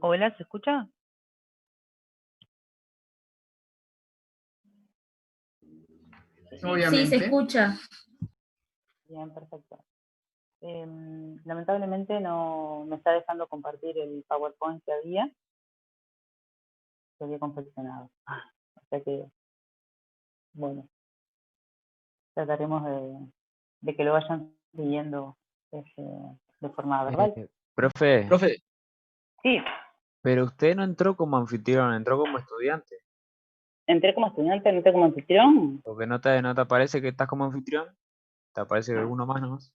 Hola, ¿se escucha? Sí, se escucha. Bien, perfecto. Lamentablemente no me está dejando compartir el PowerPoint que había confeccionado. O sea que, bueno, trataremos de que lo vayan siguiendo de forma verbal. Profe, Profe, Sí, pero usted no entró como anfitrión, entró como estudiante. entré como estudiante, no entré como anfitrión. Porque no te aparece que estás como anfitrión, te aparece alguno más nomás.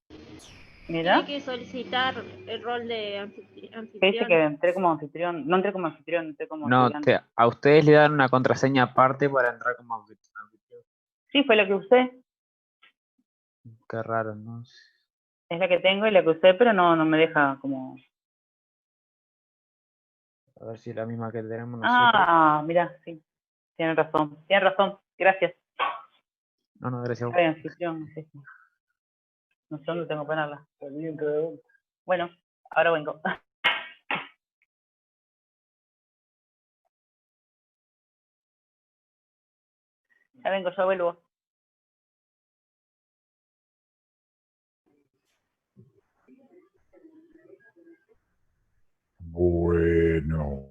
Mira, Tiene que solicitar el rol de que dice anfitrión. que entré como anfitrión, no entré como anfitrión, entré como No, estudiante. a ustedes le dan una contraseña aparte para entrar como anfitrión. Sí, fue la que usé, Qué raro, ¿no? es la que tengo y la que usé, pero no me deja como... A ver si es la misma que tenemos nosotros. Ah, mira, sí, tienen razón, gracias. No, gracias a Ay, vos. anfitrión, no sé dónde tengo que ponerla. Bueno, ahora vengo. Ya vengo, ya vuelvo. Bueno.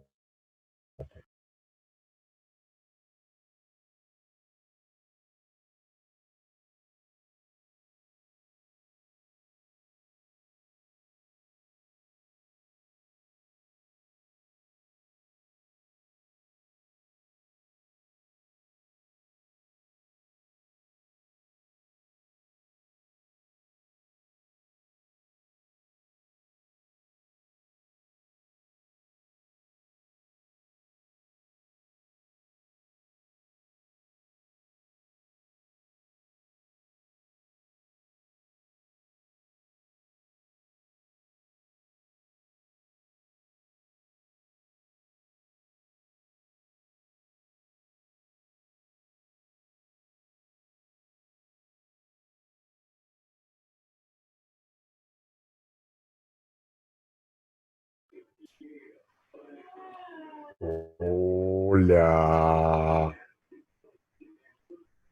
Hola.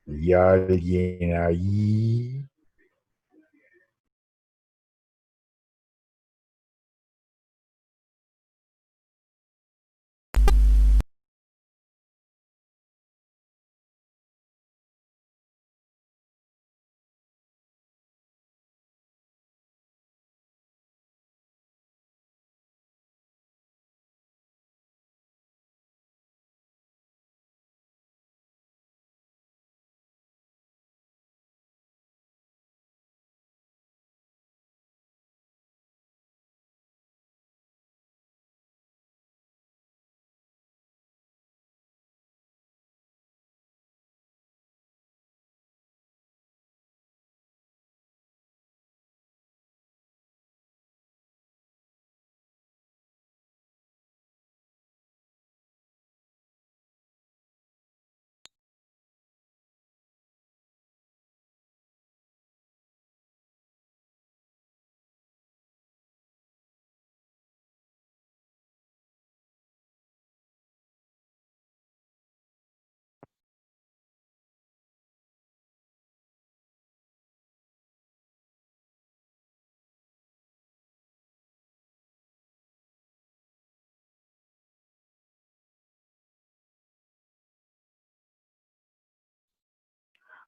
¿Hay alguien ahí?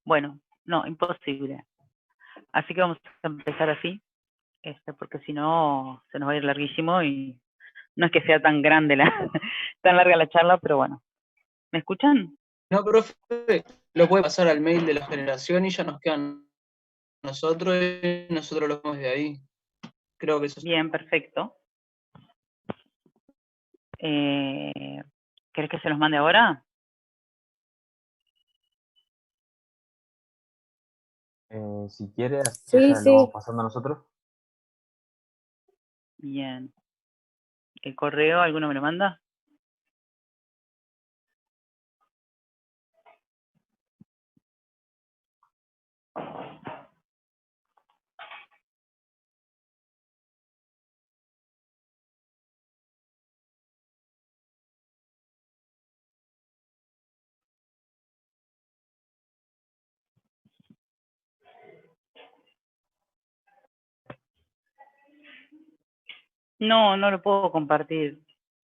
Bueno, no, imposible. Así que vamos a empezar así, porque si no se nos va a ir larguísimo y no es que sea tan grande tan larga la charla, pero bueno. ¿Me escuchan? no, profe, lo puede pasar al mail de la generación y ya nos quedan nosotros y nosotros lo vemos de ahí. Creo que eso es. Bien, perfecto. ¿Querés que se los mande ahora? Si quiere, así Sí, ya lo sí. vamos pasando nosotros. Bien. ¿El correo alguno me lo manda? No, no lo puedo compartir.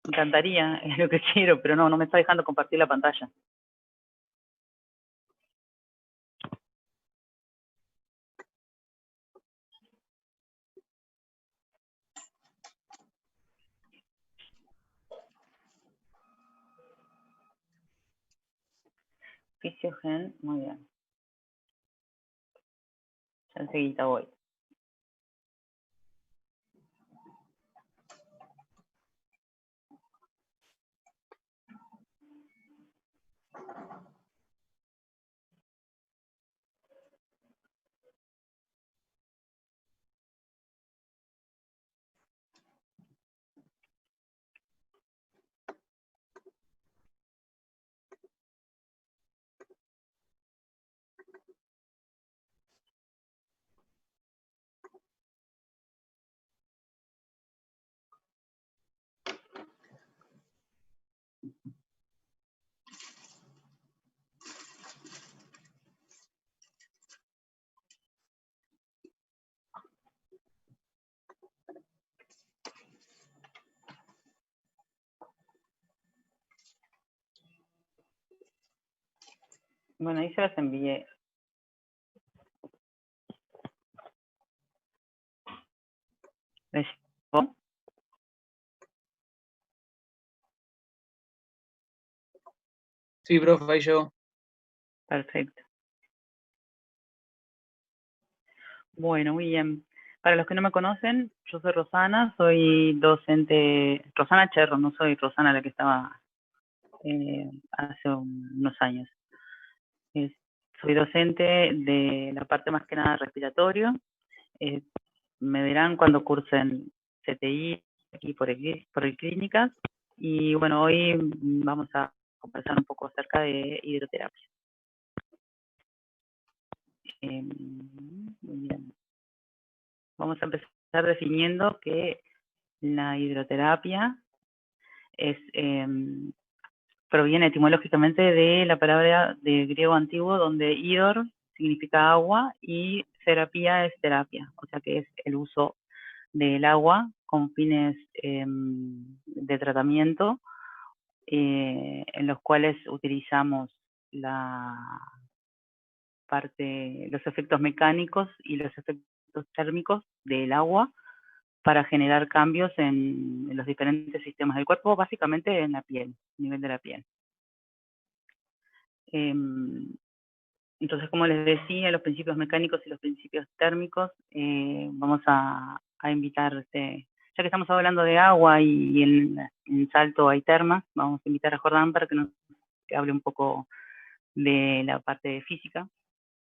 Me encantaría, es lo que quiero, pero no me está dejando compartir la pantalla. Fisiogen, muy bien. Ya enseguida voy. Bueno, ahí se las envié. ¿Les llegó? Sí, profe, ahí llegó. Perfecto. Bueno, muy bien. Para los que no me conocen, yo soy Rosana, soy docente, Rosana Cherro, no soy Rosana la que estaba hace unos años. Soy docente de la parte más que nada respiratorio. Me verán cuando cursen CTI aquí por el Clínicas. Y bueno, hoy vamos a conversar un poco acerca de hidroterapia. Muy bien. Vamos a empezar definiendo que la hidroterapia proviene etimológicamente de la palabra de griego antiguo donde hidor significa agua y terapia es terapia, o sea que es el uso del agua con fines de tratamiento en los cuales utilizamos los efectos mecánicos y los efectos térmicos del agua para generar cambios en los diferentes sistemas del cuerpo, básicamente en la piel, a nivel de la piel. Entonces, como les decía, los principios mecánicos y los principios térmicos, vamos a invitar, ya que estamos hablando de agua y en Salto hay termas, vamos a invitar a Jordán para que hable un poco de la parte de física,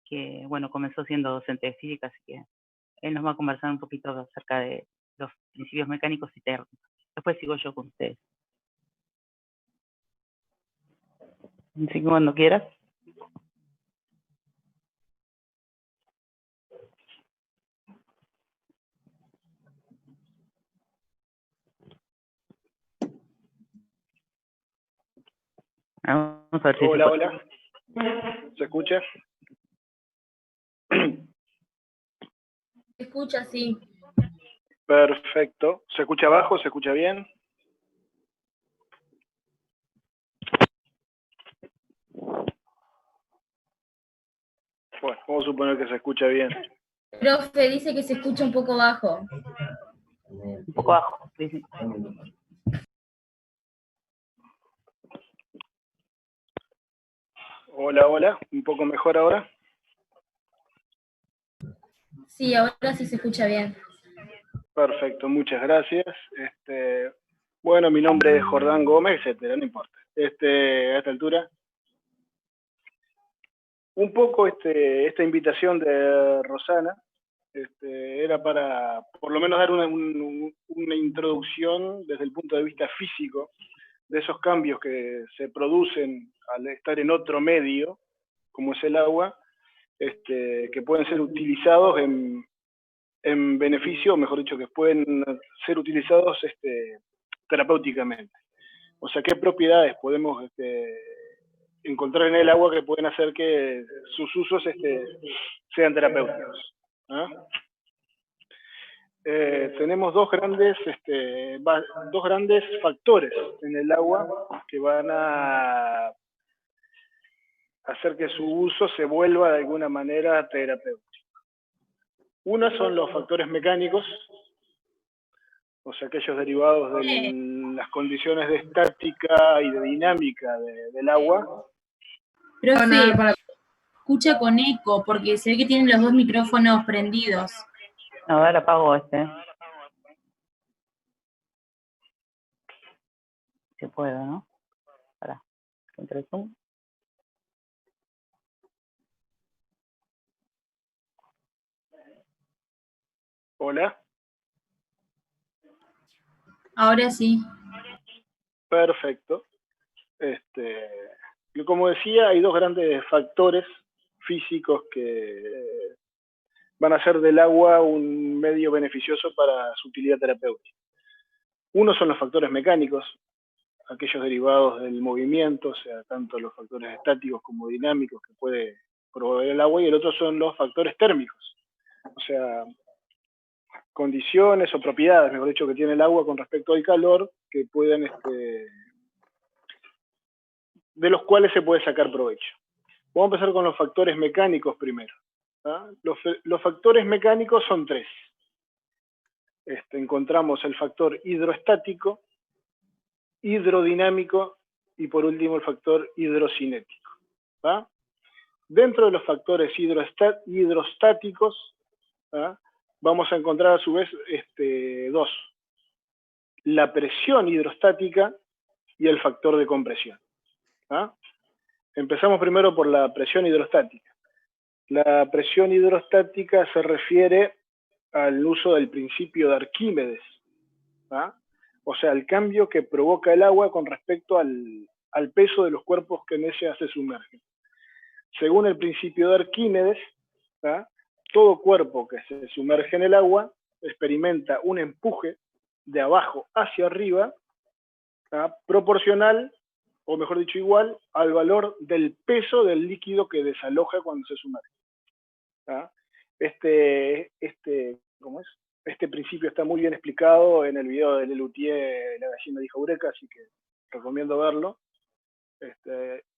que bueno, comenzó siendo docente de física, así que él nos va a conversar un poquito acerca de los principios mecánicos y térmicos. Después sigo yo con ustedes. Así que cuando quieras. Vamos a ver si hola, hola. ¿Se escucha? Se escucha, sí. Perfecto. ¿Se escucha bajo? ¿Se escucha bien? Bueno, vamos a suponer que se escucha bien. Profe, dice que se escucha un poco bajo. Un poco bajo, sí. Hola, hola. ¿Un poco mejor ahora? Sí, ahora sí se escucha bien. Perfecto, muchas gracias. Bueno, mi nombre es Jordán Gómez, etcétera, no importa. A esta altura. Un poco esta invitación de Rosana era para por lo menos dar una introducción desde el punto de vista físico de esos cambios que se producen al estar en otro medio, como es el agua, que pueden ser utilizados en beneficio, o mejor dicho, que pueden ser utilizados terapéuticamente. O sea, qué propiedades podemos encontrar en el agua que pueden hacer que sus usos sean terapéuticos. ¿Ah? tenemos dos grandes factores en el agua que van a hacer que su uso se vuelva de alguna manera terapéutico. Una son los factores mecánicos, o sea, aquellos derivados de las condiciones de estática y de dinámica del agua. Profe, escucha con eco, porque se ve que tienen los dos micrófonos prendidos. No, dale, apago este. Si puedo, ¿no? Pará. Entre Zoom. Hola. Ahora sí. Perfecto. Como decía, hay dos grandes factores físicos que van a hacer del agua un medio beneficioso para su utilidad terapéutica. Uno son los factores mecánicos, aquellos derivados del movimiento, o sea, tanto los factores estáticos como dinámicos que puede proveer el agua, y el otro son los factores térmicos, o sea, condiciones o propiedades, mejor dicho, que tiene el agua con respecto al calor, que pueden, de los cuales se puede sacar provecho. Vamos a empezar con los factores mecánicos primero. ¿Ah? Los factores mecánicos son tres. Encontramos el factor hidroestático, hidrodinámico y por último el factor hidrocinético. ¿Ah? Dentro de los factores hidrostáticos, ¿ah? Vamos a encontrar a su vez dos. La presión hidrostática y el factor de compresión. ¿Ah? Empezamos primero por la presión hidrostática. La presión hidrostática se refiere al uso del principio de Arquímedes. ¿Ah? O sea, el cambio que provoca el agua con respecto al peso de los cuerpos que en ella se sumergen. Según el principio de Arquímedes, ¿ah? Todo cuerpo que se sumerge en el agua experimenta un empuje de abajo hacia arriba, ¿ah? Proporcional, o mejor dicho igual, al valor del peso del líquido que desaloja cuando se sumerge. ¿Ah? ¿Cómo es? Este principio está muy bien explicado en el video de Lelutier, La gallina dijo Eureka, así que recomiendo verlo.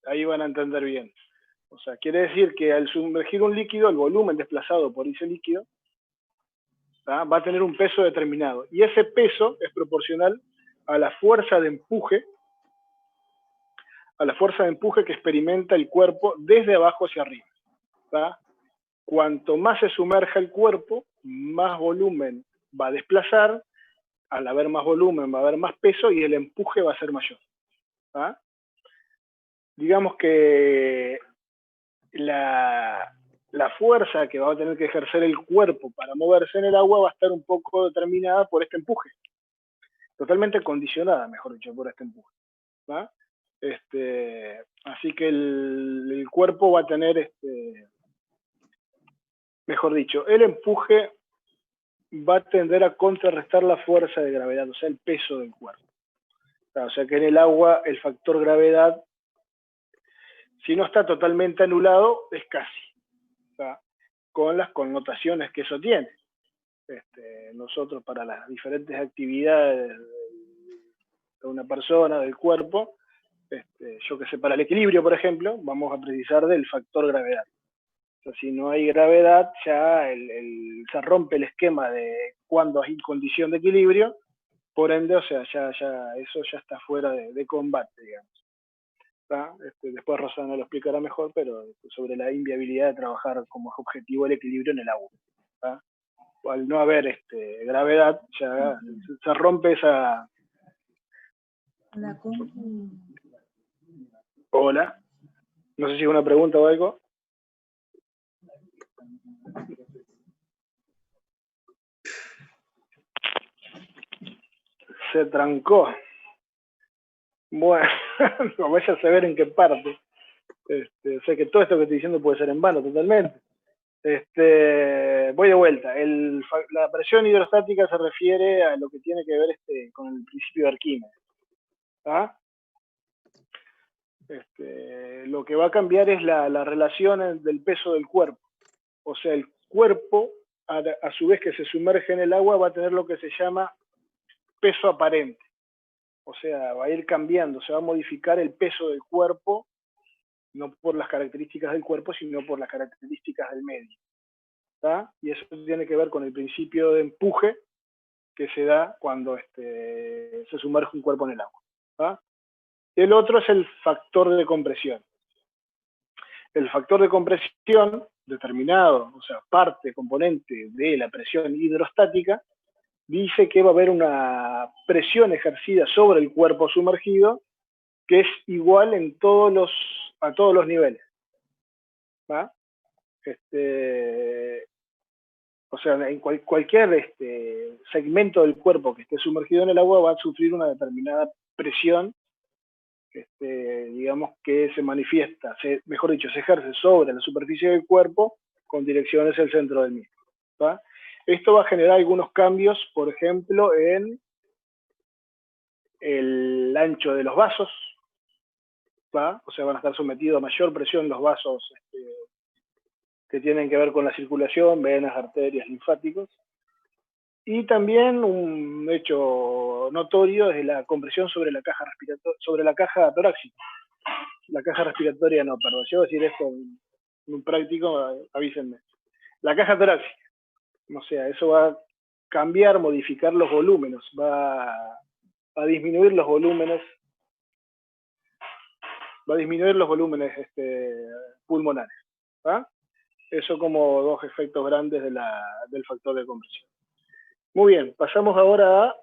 Ahí van a entender bien. O sea, quiere decir que al sumergir un líquido, el volumen desplazado por ese líquido, ¿ah? Va a tener un peso determinado. Y ese peso es proporcional a la fuerza de empuje, que experimenta el cuerpo desde abajo hacia arriba. ¿Ah? Cuanto más se sumerja el cuerpo, más volumen va a desplazar, al haber más volumen va a haber más peso y el empuje va a ser mayor. ¿Ah? Digamos que la fuerza que va a tener que ejercer el cuerpo para moverse en el agua va a estar un poco determinada por este empuje. Totalmente condicionada, mejor dicho, por este empuje. ¿Ah? Así que el cuerpo va a tener, mejor dicho, el empuje va a tender a contrarrestar la fuerza de gravedad, o sea, el peso del cuerpo. O sea que en el agua el factor gravedad, si no está totalmente anulado, es casi, ¿tá? Con las connotaciones que eso tiene. Nosotros para las diferentes actividades de una persona, del cuerpo, yo que sé, para el equilibrio, por ejemplo, vamos a precisar del factor gravedad. O sea, si no hay gravedad, ya se rompe el esquema de cuando hay condición de equilibrio, por ende, o sea, eso ya está fuera de combate, digamos. Después Rosana lo explicará mejor, pero sobre la inviabilidad de trabajar como objetivo el equilibrio en el agua. ¿Tá? Al no haber gravedad, ya se rompe esa... Hola. No sé si es una pregunta o algo. Se trancó. Bueno, no vaya a saber en qué parte. Sé que todo esto que estoy diciendo puede ser en vano totalmente. Voy de vuelta. La presión hidrostática se refiere a lo que tiene que ver con el principio de Arquímedes. ¿Ah? Lo que va a cambiar es la relación del peso del cuerpo. O sea, el cuerpo, a su vez que se sumerge en el agua, va a tener lo que se llama peso aparente. O sea, va a ir cambiando, se va a modificar el peso del cuerpo, no por las características del cuerpo, sino por las características del medio. ¿Tá? Y eso tiene que ver con el principio de empuje que se da cuando se sumerge un cuerpo en el agua. ¿Tá? El otro es el factor de compresión. El factor de compresión, determinado, o sea, parte, componente de la presión hidrostática, dice que va a haber una presión ejercida sobre el cuerpo sumergido que es igual a todos los niveles. ¿Va? O sea, en cualquier segmento del cuerpo que esté sumergido en el agua va a sufrir una determinada presión, digamos, que se manifiesta, mejor dicho, se ejerce sobre la superficie del cuerpo con dirección hacia el centro del mismo. ¿Va? Esto va a generar algunos cambios, por ejemplo, en el ancho de los vasos, ¿va? O sea, van a estar sometidos a mayor presión los vasos que tienen que ver con la circulación, venas, arterias, linfáticos. Y también un hecho notorio es la compresión sobre la caja torácica. La caja respiratoria no, perdón, si voy a decir esto en un práctico, avísenme. La caja torácica. O sea, eso va a cambiar, modificar los volúmenes, va a disminuir los volúmenes, pulmonares. ¿Va? Eso como dos efectos grandes del factor de compresión. Muy bien, pasamos ahora a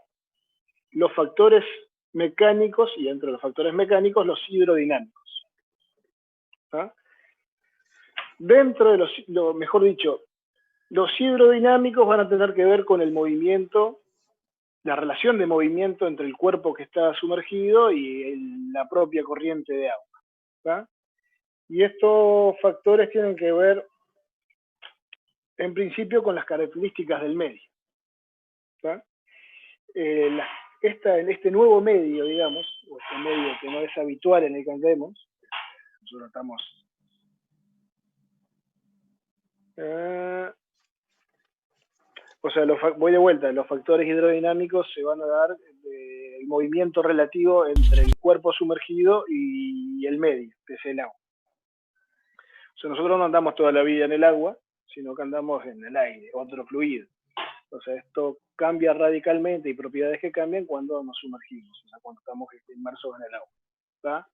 los factores mecánicos, y entre los factores mecánicos, los hidrodinámicos. ¿Ah? Dentro de mejor dicho, los hidrodinámicos van a tener que ver con el movimiento, la relación de movimiento entre el cuerpo que está sumergido y la propia corriente de agua. ¿Ah? Y estos factores tienen que ver, en principio, con las características del medio. ¿Ah? En este nuevo medio, digamos, o este medio que no es habitual en el que andemos, nosotros estamos... o sea, voy de vuelta, los factores hidrodinámicos se van a dar el movimiento relativo entre el cuerpo sumergido y el medio, que es el agua. O sea, nosotros no andamos toda la vida en el agua, sino que andamos en el aire, otro fluido. O sea, esto cambia radicalmente, y propiedades que cambian cuando nos sumergimos, o sea, cuando estamos inmersos en el agua. ¿Tá?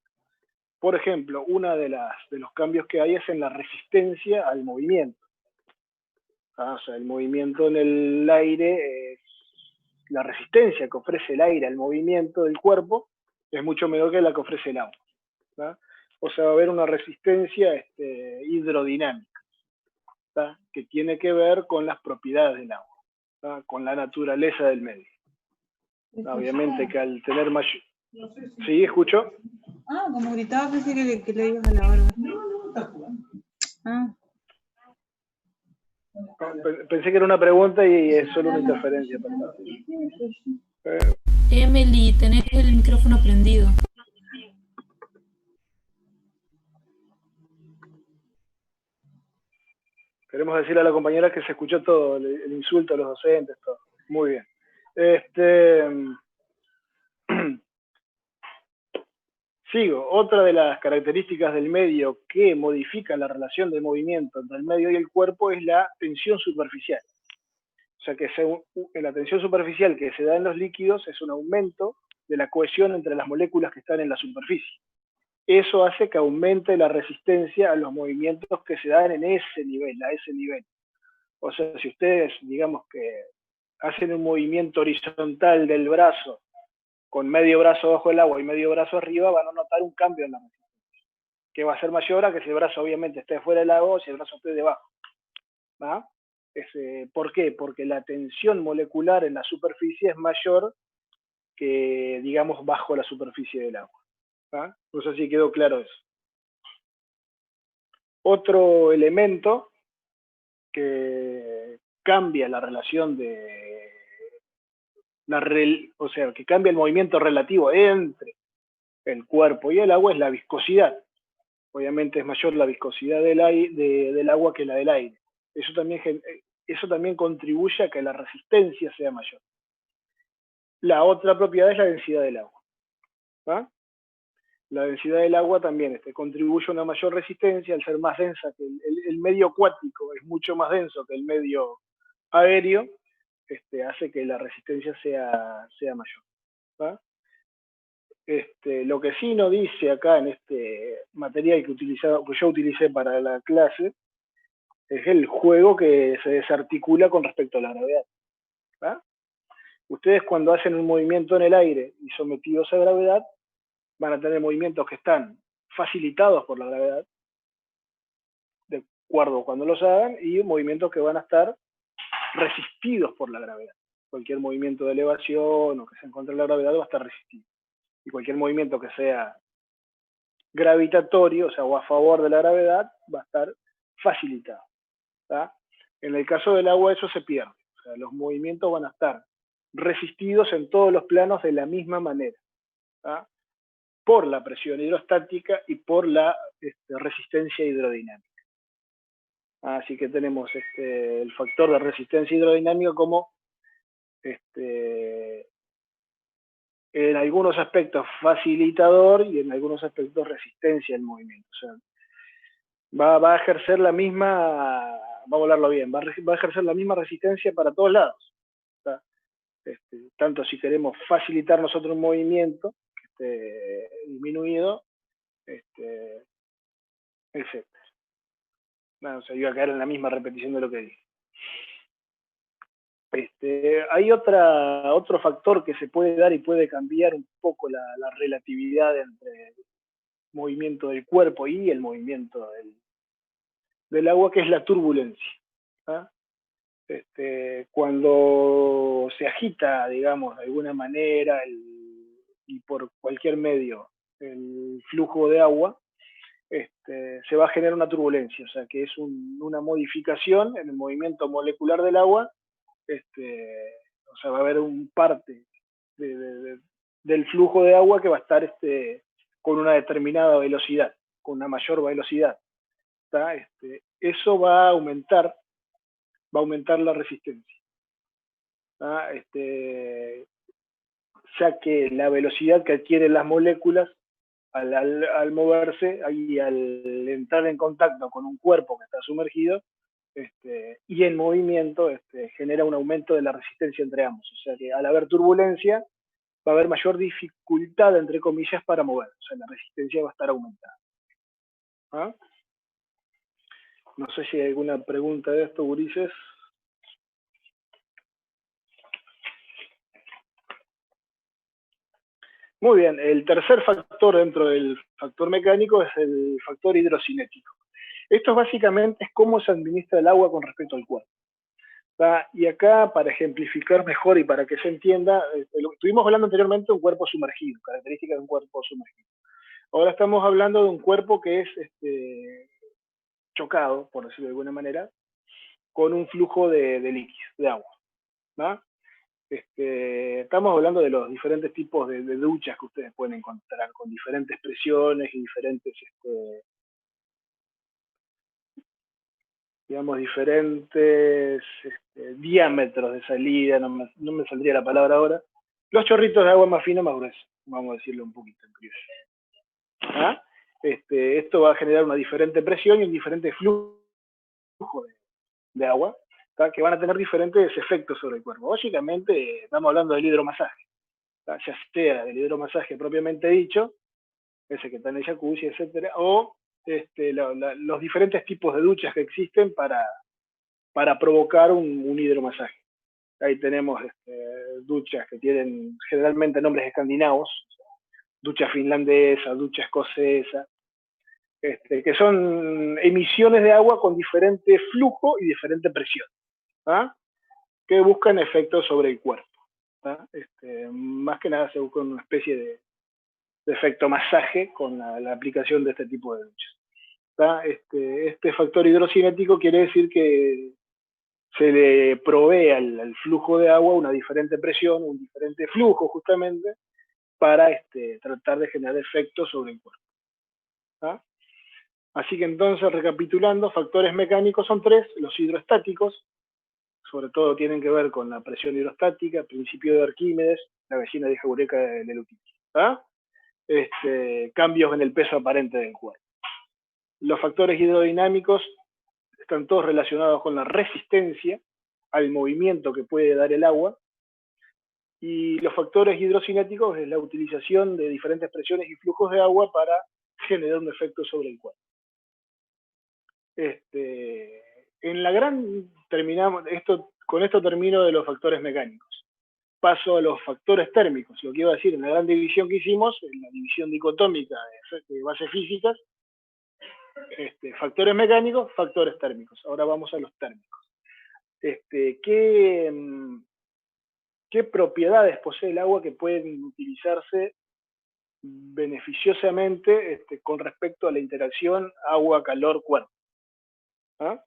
Por ejemplo, uno de los cambios que hay es en la resistencia al movimiento. ¿Tá? O sea, el movimiento en el aire, la resistencia que ofrece el aire al movimiento del cuerpo es mucho menor que la que ofrece el agua. ¿Tá? O sea, va a haber una resistencia hidrodinámica, ¿tá? Que tiene que ver con las propiedades del agua, ¿tá? Con la naturaleza del medio. Obviamente que al tener mayor... ¿Sí? ¿Escucho? Ah, como gritaba, pensé que le ibas a la barba. No, está jugando. Ah. Pensé que era una pregunta y es solo una interferencia. Emily, tenés el micrófono prendido. Queremos decirle a la compañera que se escuchó todo, el insulto a los docentes, todo. Muy bien. Sigo. Otra de las características del medio que modifica la relación de movimiento entre el medio y el cuerpo es la tensión superficial. O sea que la tensión superficial que se da en los líquidos es un aumento de la cohesión entre las moléculas que están en la superficie. Eso hace que aumente la resistencia a los movimientos que se dan en ese nivel, a ese nivel. O sea, si ustedes, digamos que hacen un movimiento horizontal del brazo, con medio brazo bajo el agua y medio brazo arriba, van a notar un cambio en la resistencia, que va a ser mayor a que si el brazo obviamente esté fuera del agua o si el brazo esté debajo. ¿Va? ¿Por qué? Porque la tensión molecular en la superficie es mayor que, digamos, bajo la superficie del agua. ¿Va? No sé si quedó claro eso. Otro elemento que cambia la relación o sea, que cambia el movimiento relativo entre el cuerpo y el agua es la viscosidad. Obviamente es mayor la viscosidad del agua que la del aire. Eso también eso también contribuye a que la resistencia sea mayor. La otra propiedad es la densidad del agua. ¿Va? La densidad del agua también contribuye a una mayor resistencia al ser más densa que el medio acuático, es mucho más denso que el medio aéreo, hace que la resistencia sea mayor. ¿Va? Lo que sí no dice acá en este material que yo utilicé para la clase, es el juego que se desarticula con respecto a la gravedad. ¿Va? Ustedes cuando hacen un movimiento en el aire y sometidos a gravedad, van a tener movimientos que están facilitados por la gravedad, de acuerdo cuando los hagan, y movimientos que van a estar resistidos por la gravedad. Cualquier movimiento de elevación o que sea en contra de la gravedad va a estar resistido. Y cualquier movimiento que sea gravitatorio, o sea, o a favor de la gravedad, va a estar facilitado. ¿Tá? En el caso del agua eso se pierde. O sea, los movimientos van a estar resistidos en todos los planos de la misma manera. ¿Tá? Por la presión hidrostática y por la resistencia hidrodinámica. Así que tenemos el factor de resistencia hidrodinámica como en algunos aspectos facilitador y en algunos aspectos resistencia al movimiento. O sea, va a ejercer la misma, vamos a hablarlo bien, va a ejercer la misma resistencia para todos lados. ¿Tá? Tanto si queremos facilitar nosotros un movimiento que esté disminuido, etc. No, o sea, iba a caer en la misma repetición de lo que dije. Hay otro factor que se puede dar y puede cambiar un poco la relatividad entre el movimiento del cuerpo y el movimiento del agua, que es la turbulencia. ¿Ah? Cuando se agita, digamos, de alguna manera y por cualquier medio el flujo de agua, se va a generar una turbulencia, o sea que es una modificación en el movimiento molecular del agua, o sea, va a haber un parte del flujo de agua que va a estar con una determinada velocidad, con una mayor velocidad. ¿Tá? Eso va a aumentar la resistencia. ¿Tá? Ya que la velocidad que adquieren las moléculas al moverse y al entrar en contacto con un cuerpo que está sumergido y en movimiento, genera un aumento de la resistencia entre ambos. O sea que al haber turbulencia va a haber mayor dificultad, entre comillas, para mover. O sea, la resistencia va a estar aumentada. ¿Ah? No sé si hay alguna pregunta de esto, gurises. Muy bien, el tercer factor dentro del factor mecánico es el factor hidrocinético. Esto básicamente es cómo se administra el agua con respecto al cuerpo. ¿Tá? Y acá, para ejemplificar mejor y para que se entienda, lo que estuvimos hablando anteriormente de un cuerpo sumergido, características de un cuerpo sumergido. Ahora estamos hablando de un cuerpo que es chocado, por decirlo de alguna manera, con un flujo de líquido, de agua. ¿Va? Estamos hablando de los diferentes tipos de duchas que ustedes pueden encontrar, con diferentes presiones y diferentes, digamos, diferentes diámetros de salida, no me saldría la palabra ahora. Los chorritos de agua más fino, más grueso, vamos a decirlo un poquito en criollo. ¿Ah? Esto va a generar una diferente presión y un diferente flujo de agua, ¿tá? Que van a tener diferentes efectos sobre el cuerpo. Básicamente, estamos hablando del hidromasaje, ¿tá? Ya sea del hidromasaje propiamente dicho, ese que está en el jacuzzi, etcétera, o los diferentes tipos de duchas que existen para provocar un hidromasaje. Ahí tenemos duchas que tienen generalmente nombres escandinavos, ducha finlandesa, ducha escocesa, que son emisiones de agua con diferente flujo y diferente presión, ¿ah? Que buscan efectos sobre el cuerpo. ¿Ah? Más que nada se busca una especie de efecto masaje con la aplicación de este tipo de duchas. ¿Ah? Este factor hidrocinético quiere decir que se le provee al flujo de agua una diferente presión, un diferente flujo justamente, para tratar de generar efectos sobre el cuerpo. ¿Ah? Así que entonces, recapitulando, factores mecánicos son tres: los hidroestáticos, sobre todo tienen que ver con la presión hidrostática, principio de Arquímedes, la vecina de Eureka de Leutitis, ¿ah? Cambios en el peso aparente del cuerpo. Los factores hidrodinámicos están todos relacionados con la resistencia al movimiento que puede dar el agua, y los factores hidrocinéticos es la utilización de diferentes presiones y flujos de agua para generar un efecto sobre el cuerpo. En la gran terminamos, con esto termino de los factores mecánicos. Paso a los factores térmicos. Lo que iba a decir, en la gran división que hicimos, en la división dicotómica de bases físicas, factores mecánicos, factores térmicos. Ahora vamos a los térmicos. ¿Qué propiedades posee el agua que pueden utilizarse beneficiosamente con respecto a la interacción agua-calor-cuerpo? ¿Ah?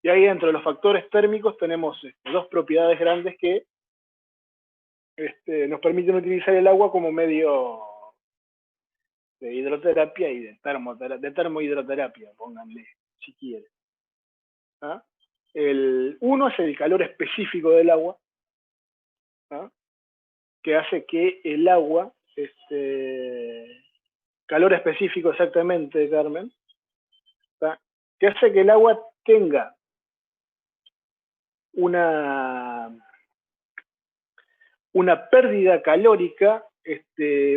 Y ahí dentro de los factores térmicos tenemos dos propiedades grandes que nos permiten utilizar el agua como medio de hidroterapia y de termohidroterapia, pónganle, si quieren. ¿Ah? Uno es el calor específico del agua, ¿ah? Que hace que el agua, calor específico exactamente, Carmen, ¿ah? Que hace que el agua tenga una pérdida calórica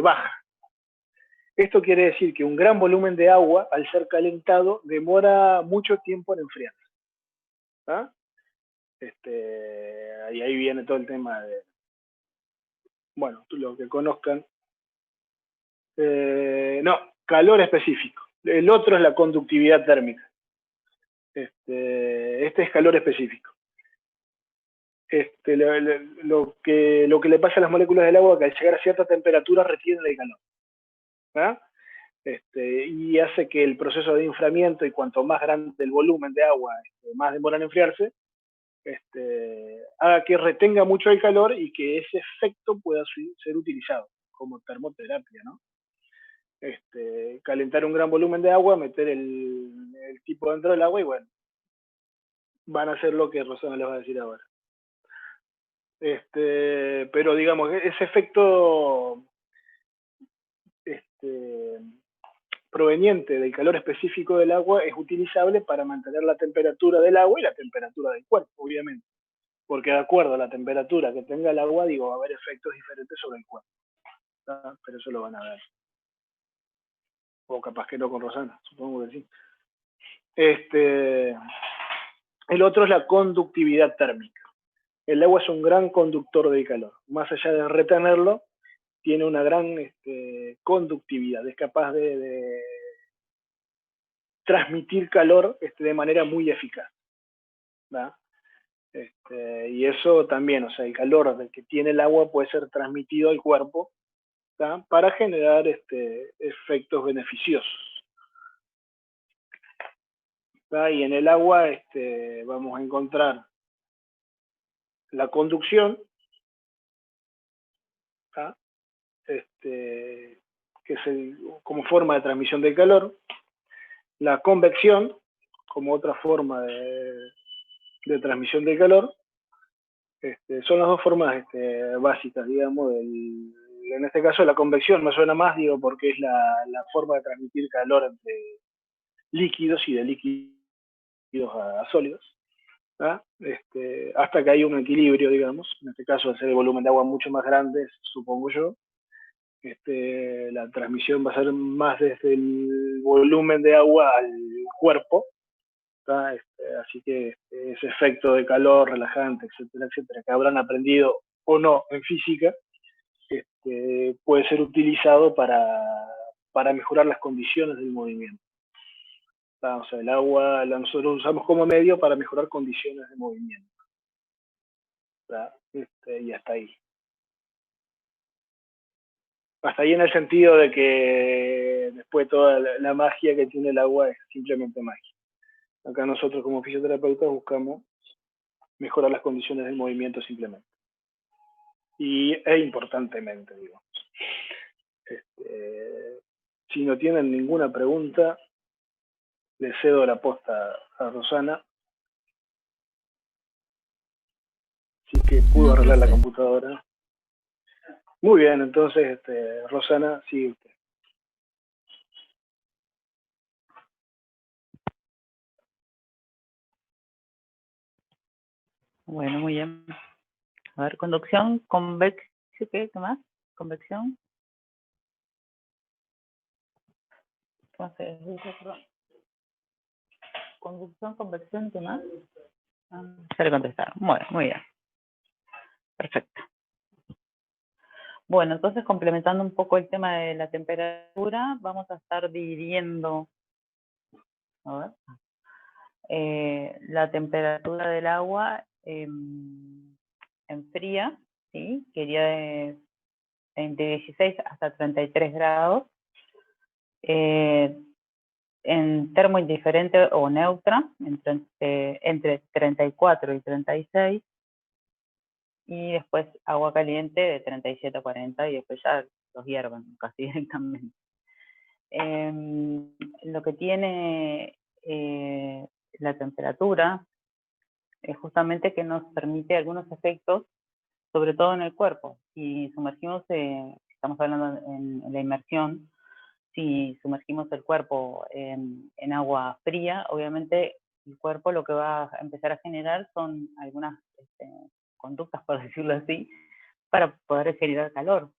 baja. Esto quiere decir que un gran volumen de agua, al ser calentado, demora mucho tiempo en enfriarse. ¿Ah? Y ahí viene todo el tema de, bueno, lo que conozcan. No, calor específico. El otro es la conductividad térmica. Este es calor específico. Lo que le pasa a las moléculas del agua es que al llegar a cierta temperatura retienen el calor. ¿Ah? Y hace que el proceso de inflamiento, y cuanto más grande el volumen de agua, más demora en enfriarse, haga que retenga mucho el calor y que ese efecto pueda ser utilizado como termoterapia, ¿no? Calentar un gran volumen de agua, meter el tipo dentro del agua y bueno, van a hacer lo que Rosana les va a decir ahora. Pero digamos, ese efecto proveniente del calor específico del agua es utilizable para mantener la temperatura del agua y la temperatura del cuerpo, obviamente. Porque de acuerdo a la temperatura que tenga el agua, va a haber efectos diferentes sobre el cuerpo. ¿Ah? Pero eso lo van a ver. O capaz que no con Rosana, supongo que sí. El otro es la conductividad térmica. El agua es un gran conductor de calor. Más allá de retenerlo, tiene una gran conductividad. Es capaz de transmitir calor de manera muy eficaz. ¿Va? Y eso también, o sea, el calor que tiene el agua puede ser transmitido al cuerpo, ¿tá? Para generar efectos beneficiosos. ¿Tá? Y en el agua vamos a encontrar la conducción, ¿tá? Que es como forma de transmisión del calor, la convección como otra forma de transmisión del calor. Son las dos formas básicas, digamos, en este caso la convección me suena más, digo, porque es la forma de transmitir calor entre líquidos y de líquidos a sólidos, ¿ah? Hasta que hay un equilibrio, digamos, en este caso al ser el volumen de agua mucho más grande, supongo yo, la transmisión va a ser más desde el volumen de agua al cuerpo, ¿tá? Así que ese efecto de calor, relajante, etcétera, etcétera, que habrán aprendido o no en física, puede ser utilizado para mejorar las condiciones del movimiento. ¿Tá? O sea, el agua nosotros usamos como medio para mejorar condiciones de movimiento. ¿Tá? Y hasta ahí. Hasta ahí en el sentido de que después toda la magia que tiene el agua es simplemente magia. Acá nosotros como fisioterapeutas buscamos mejorar las condiciones del movimiento simplemente. E importantemente, digo. Si no tienen ninguna pregunta, le cedo la posta a Rosana. así que pudo No, arreglar la profe. computadora. Muy bien, entonces, Rosana, sigue usted. Bueno, muy bien. A ver, conducción, convección, ¿qué más? Convección. Entonces, conducción, convección, ¿qué más? Ya le contestaron. Bueno, muy bien. Perfecto. Bueno, entonces complementando un poco el tema de la temperatura, vamos a estar dividiendo, a ver, la temperatura del agua en fría, ¿sí? Que iría de 16 hasta 33 grados, en termo indiferente o neutra, entre 34 y 36, y después agua caliente de 37 a 40, y después ya los hierven casi directamente. Lo que tiene la temperatura es justamente que nos permite algunos efectos, sobre todo en el cuerpo. Si sumergimos, estamos hablando en la inmersión, si sumergimos el cuerpo en agua fría, obviamente el cuerpo lo que va a empezar a generar son algunas conductas, por decirlo así, para poder generar calor.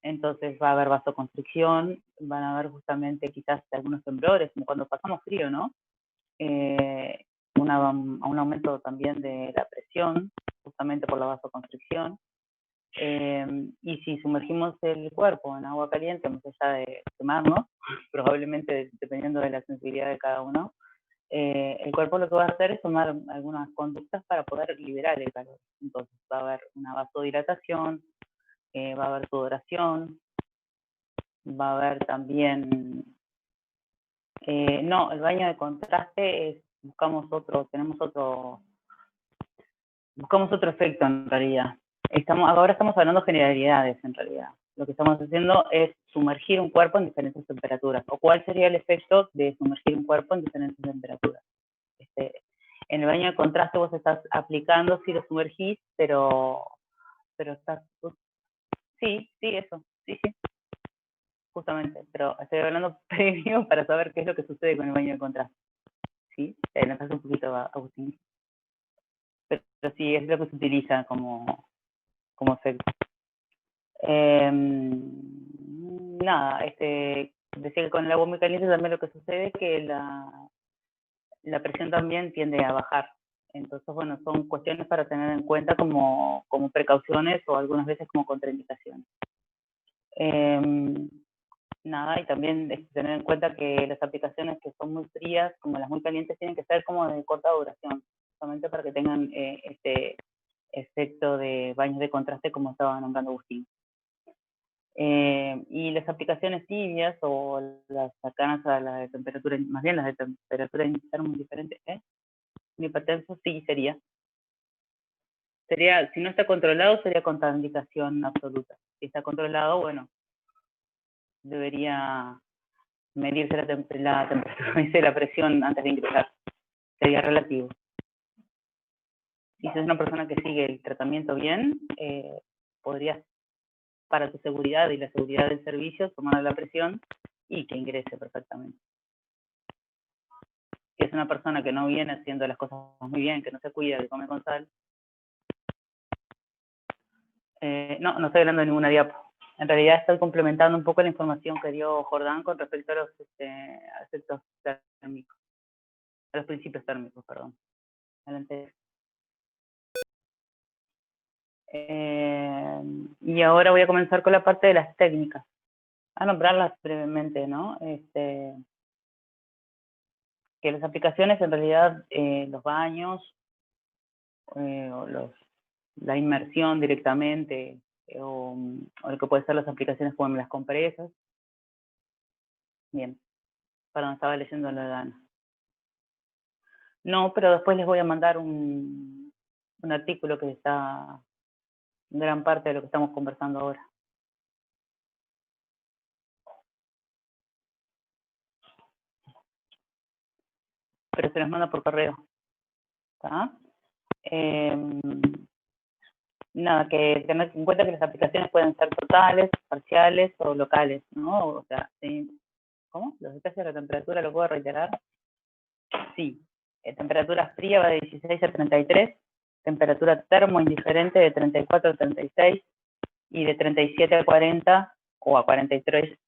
Entonces va a haber vasoconstricción, van a haber justamente quizás algunos temblores, como cuando pasamos frío, ¿no? Un aumento también de la presión, justamente por la vasoconstricción. Y si sumergimos el cuerpo en agua caliente, más allá de quemarnos, probablemente dependiendo de la sensibilidad de cada uno, el cuerpo lo que va a hacer es tomar algunas conductas para poder liberar el calor. Entonces va a haber una vasodilatación, va a haber sudoración, va a haber también, no, el baño de contraste es, buscamos otro efecto en realidad. Ahora estamos hablando de generalidades en realidad. Lo que estamos haciendo es sumergir un cuerpo en diferentes temperaturas. ¿O cuál sería el efecto de sumergir un cuerpo en diferentes temperaturas? En el baño de contraste vos estás aplicando, si lo sumergís, pero estás... Sí, eso, sí, justamente, pero estoy hablando previo para saber qué es lo que sucede con el baño de contraste. ¿Sí? Adelantaste un poquito, Agustín. Pero sí, es lo que se utiliza como efecto. Nada, decía que con el agua muy caliente también lo que sucede es que la presión también tiende a bajar. Entonces, bueno, son cuestiones para tener en cuenta como precauciones o algunas veces como contraindicaciones. Nada, y también tener en cuenta que las aplicaciones que son muy frías, como las muy calientes, tienen que ser como de corta duración, solamente para que tengan este efecto de baños de contraste como estaba nombrando Agustín. Y las aplicaciones tibias o las cercanas a la de temperatura, más bien las de temperatura muy diferente, un hipertenso sí sería, si no está controlado, sería contraindicación absoluta. Si está controlado, bueno, debería medirse la temperatura, la presión antes de ingresar, sería relativo. Y si es una persona que sigue el tratamiento bien, podrías, para tu seguridad y la seguridad del servicio, tomar la presión y que ingrese perfectamente. Si es una persona que no viene haciendo las cosas muy bien, que no se cuida, que come con sal, no estoy hablando de ninguna diapo. En realidad estoy complementando un poco la información que dio Jordán con respecto a los efectos térmicos, a los principios térmicos, perdón. Adelante. Y ahora voy a comenzar con la parte de las técnicas, a nombrarlas brevemente, ¿no? Que las aplicaciones, en realidad, los baños, o la inmersión directamente, o lo que puede ser las aplicaciones como las compresas. Bien, perdón, estaba leyendo la gana. No, pero después les voy a mandar un artículo que está en gran parte de lo que estamos conversando ahora. Pero se los manda por correo. ¿Está? nada, que tener en cuenta que las aplicaciones pueden ser totales, parciales o locales, ¿no? O sea, ¿cómo? ¿Los detalles de la temperatura lo puedo reiterar? Sí. Temperatura fría va de 16 a 33, temperatura termo indiferente de 34 a 36 y de 37 a 40 o a 43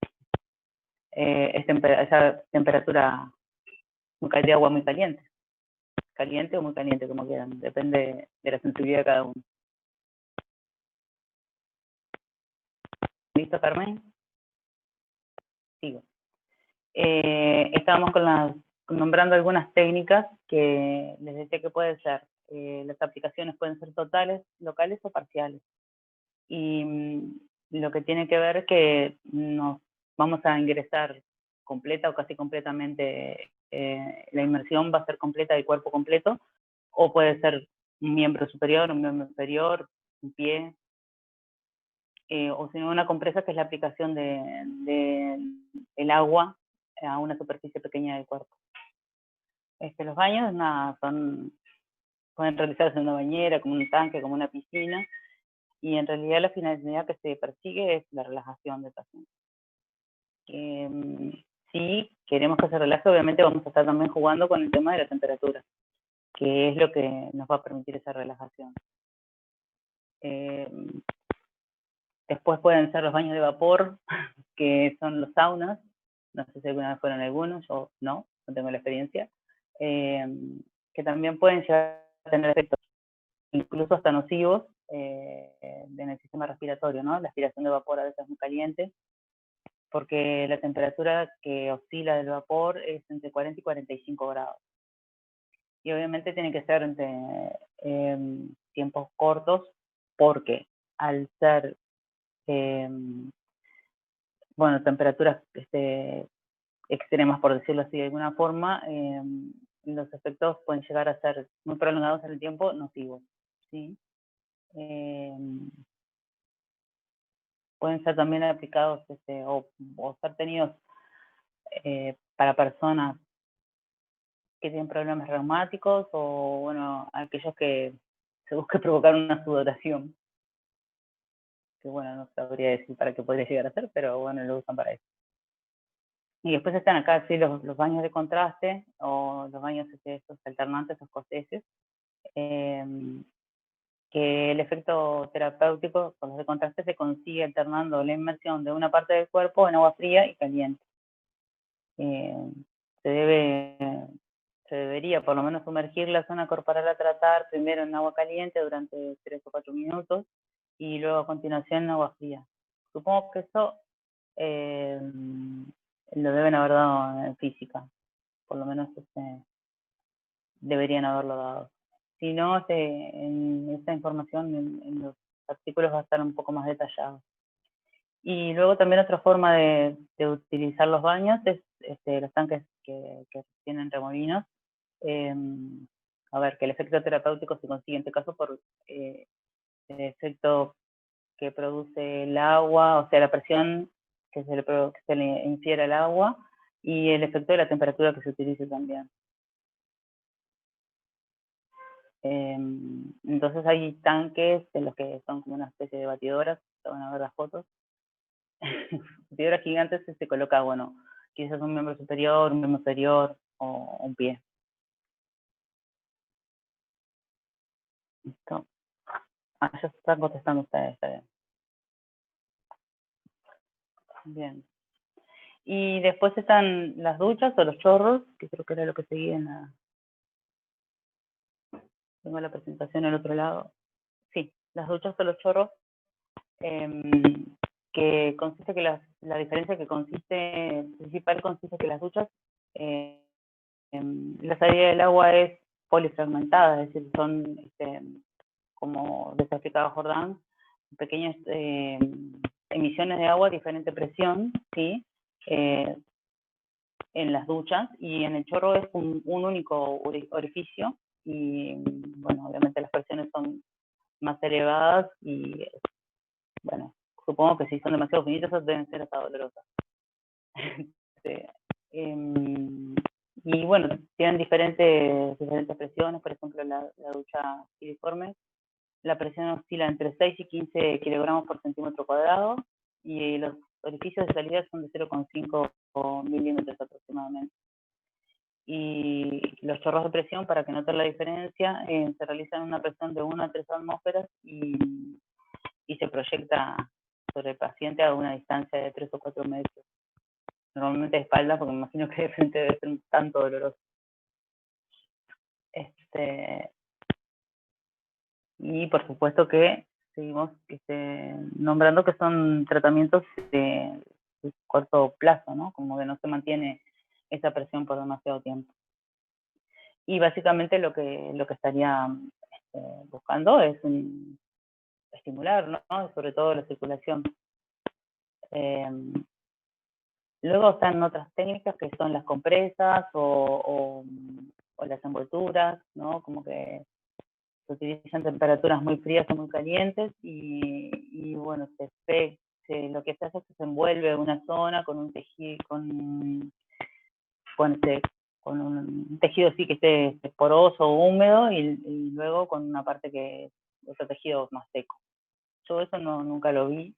esa temperatura de agua muy caliente. Caliente o muy caliente, como quieran, depende de la sensibilidad de cada uno. ¿Listo, Carmen? Sigo. Estábamos nombrando algunas técnicas que les decía que pueden ser. Las aplicaciones pueden ser totales, locales o parciales. Y lo que tiene que ver es que nos vamos a ingresar completa o casi completamente, la inmersión va a ser completa del cuerpo completo, o puede ser un miembro superior, un miembro inferior, un pie, o si no una compresa, que es la aplicación del agua a una superficie pequeña del cuerpo. Los baños pueden realizarse en una bañera, como un tanque, como una piscina, y en realidad la finalidad que se persigue es la relajación del paciente. Si queremos que se relaje, obviamente vamos a estar también jugando con el tema de la temperatura, que es lo que nos va a permitir esa relajación. Después pueden ser los baños de vapor, que son los saunas. No sé si alguna vez fueron algunos, yo no tengo la experiencia. Que también pueden llegar a tener efectos incluso hasta nocivos en el sistema respiratorio, ¿no? La aspiración de vapor a veces es muy caliente, porque la temperatura que oscila del vapor es entre 40 y 45 grados. Y obviamente tiene que ser entre tiempos cortos, porque al ser temperaturas extremas, por decirlo así de alguna forma, los efectos pueden llegar a ser muy prolongados en el tiempo, nocivos, ¿sí? Pueden ser también aplicados o ser tenidos para personas que tienen problemas reumáticos, o bueno, aquellos que se busque provocar una sudoración, que bueno, no sabría decir para qué podría llegar a ser, pero bueno, lo usan para eso. Y después están acá, sí, los baños de contraste, o los baños estos alternantes o escoceses, que el efecto terapéutico con los de contraste se consigue alternando la inmersión de una parte del cuerpo en agua fría y caliente. Se debería por lo menos sumergir la zona corporal a tratar primero en agua caliente durante 3 o 4 minutos y luego a continuación en agua fría. Supongo que eso lo deben haber dado en física, por lo menos deberían haberlo dado. Si no, en esta información en los artículos va a estar un poco más detallado. Y luego también otra forma de utilizar los baños es los tanques que tienen remolinos. A ver, que el efecto terapéutico se consigue en este caso por el efecto que produce el agua, o sea, la presión que se le infiere al agua, y el efecto de la temperatura que se utilice también. Entonces hay tanques en los que son como una especie de batidoras, van a ver las fotos. Batidoras gigantes, se coloca, bueno, quizás un miembro superior, un miembro inferior o un pie. ¿Listo? Ya están contestando ustedes, está bien. Bien. Y después están las duchas o los chorros, que creo que era lo que seguía en la... Tengo la presentación al otro lado. Sí, las duchas o los chorros, que consiste que la diferencia que principal consiste que las duchas, la salida del agua es polifragmentada, es decir, son, como les explicaba Jordán, pequeñas emisiones de agua a diferente presión, ¿sí? En las duchas, y en el chorro es un único orificio, y bueno, obviamente las presiones son más elevadas y bueno, supongo que si son demasiado finitas deben ser hasta dolorosas. Y bueno, tienen diferentes presiones, por ejemplo la ducha filiforme la presión oscila entre 6 y 15 kilogramos por centímetro cuadrado, y los orificios de salida son de 0,5 milímetros aproximadamente. Y los chorros de presión, para que noten la diferencia, se realizan en una presión de 1 a 3 atmósferas y se proyecta sobre el paciente a una distancia de 3 o 4 metros. Normalmente de espalda, porque me imagino que de frente debe ser un tanto doloroso. Y por supuesto que seguimos nombrando que son tratamientos de corto plazo, ¿no? Como que no se mantiene esa presión por demasiado tiempo. Y básicamente lo que estaría buscando es estimular, ¿no? Sobre todo la circulación. Luego están otras técnicas que son las compresas o las envolturas, ¿no? Como que se utilizan temperaturas muy frías o muy calientes y bueno, lo que se hace es que se envuelve una zona con un tejido, con un tejido así que esté poroso o húmedo y luego con una parte que otro tejido más seco. Yo eso nunca lo vi,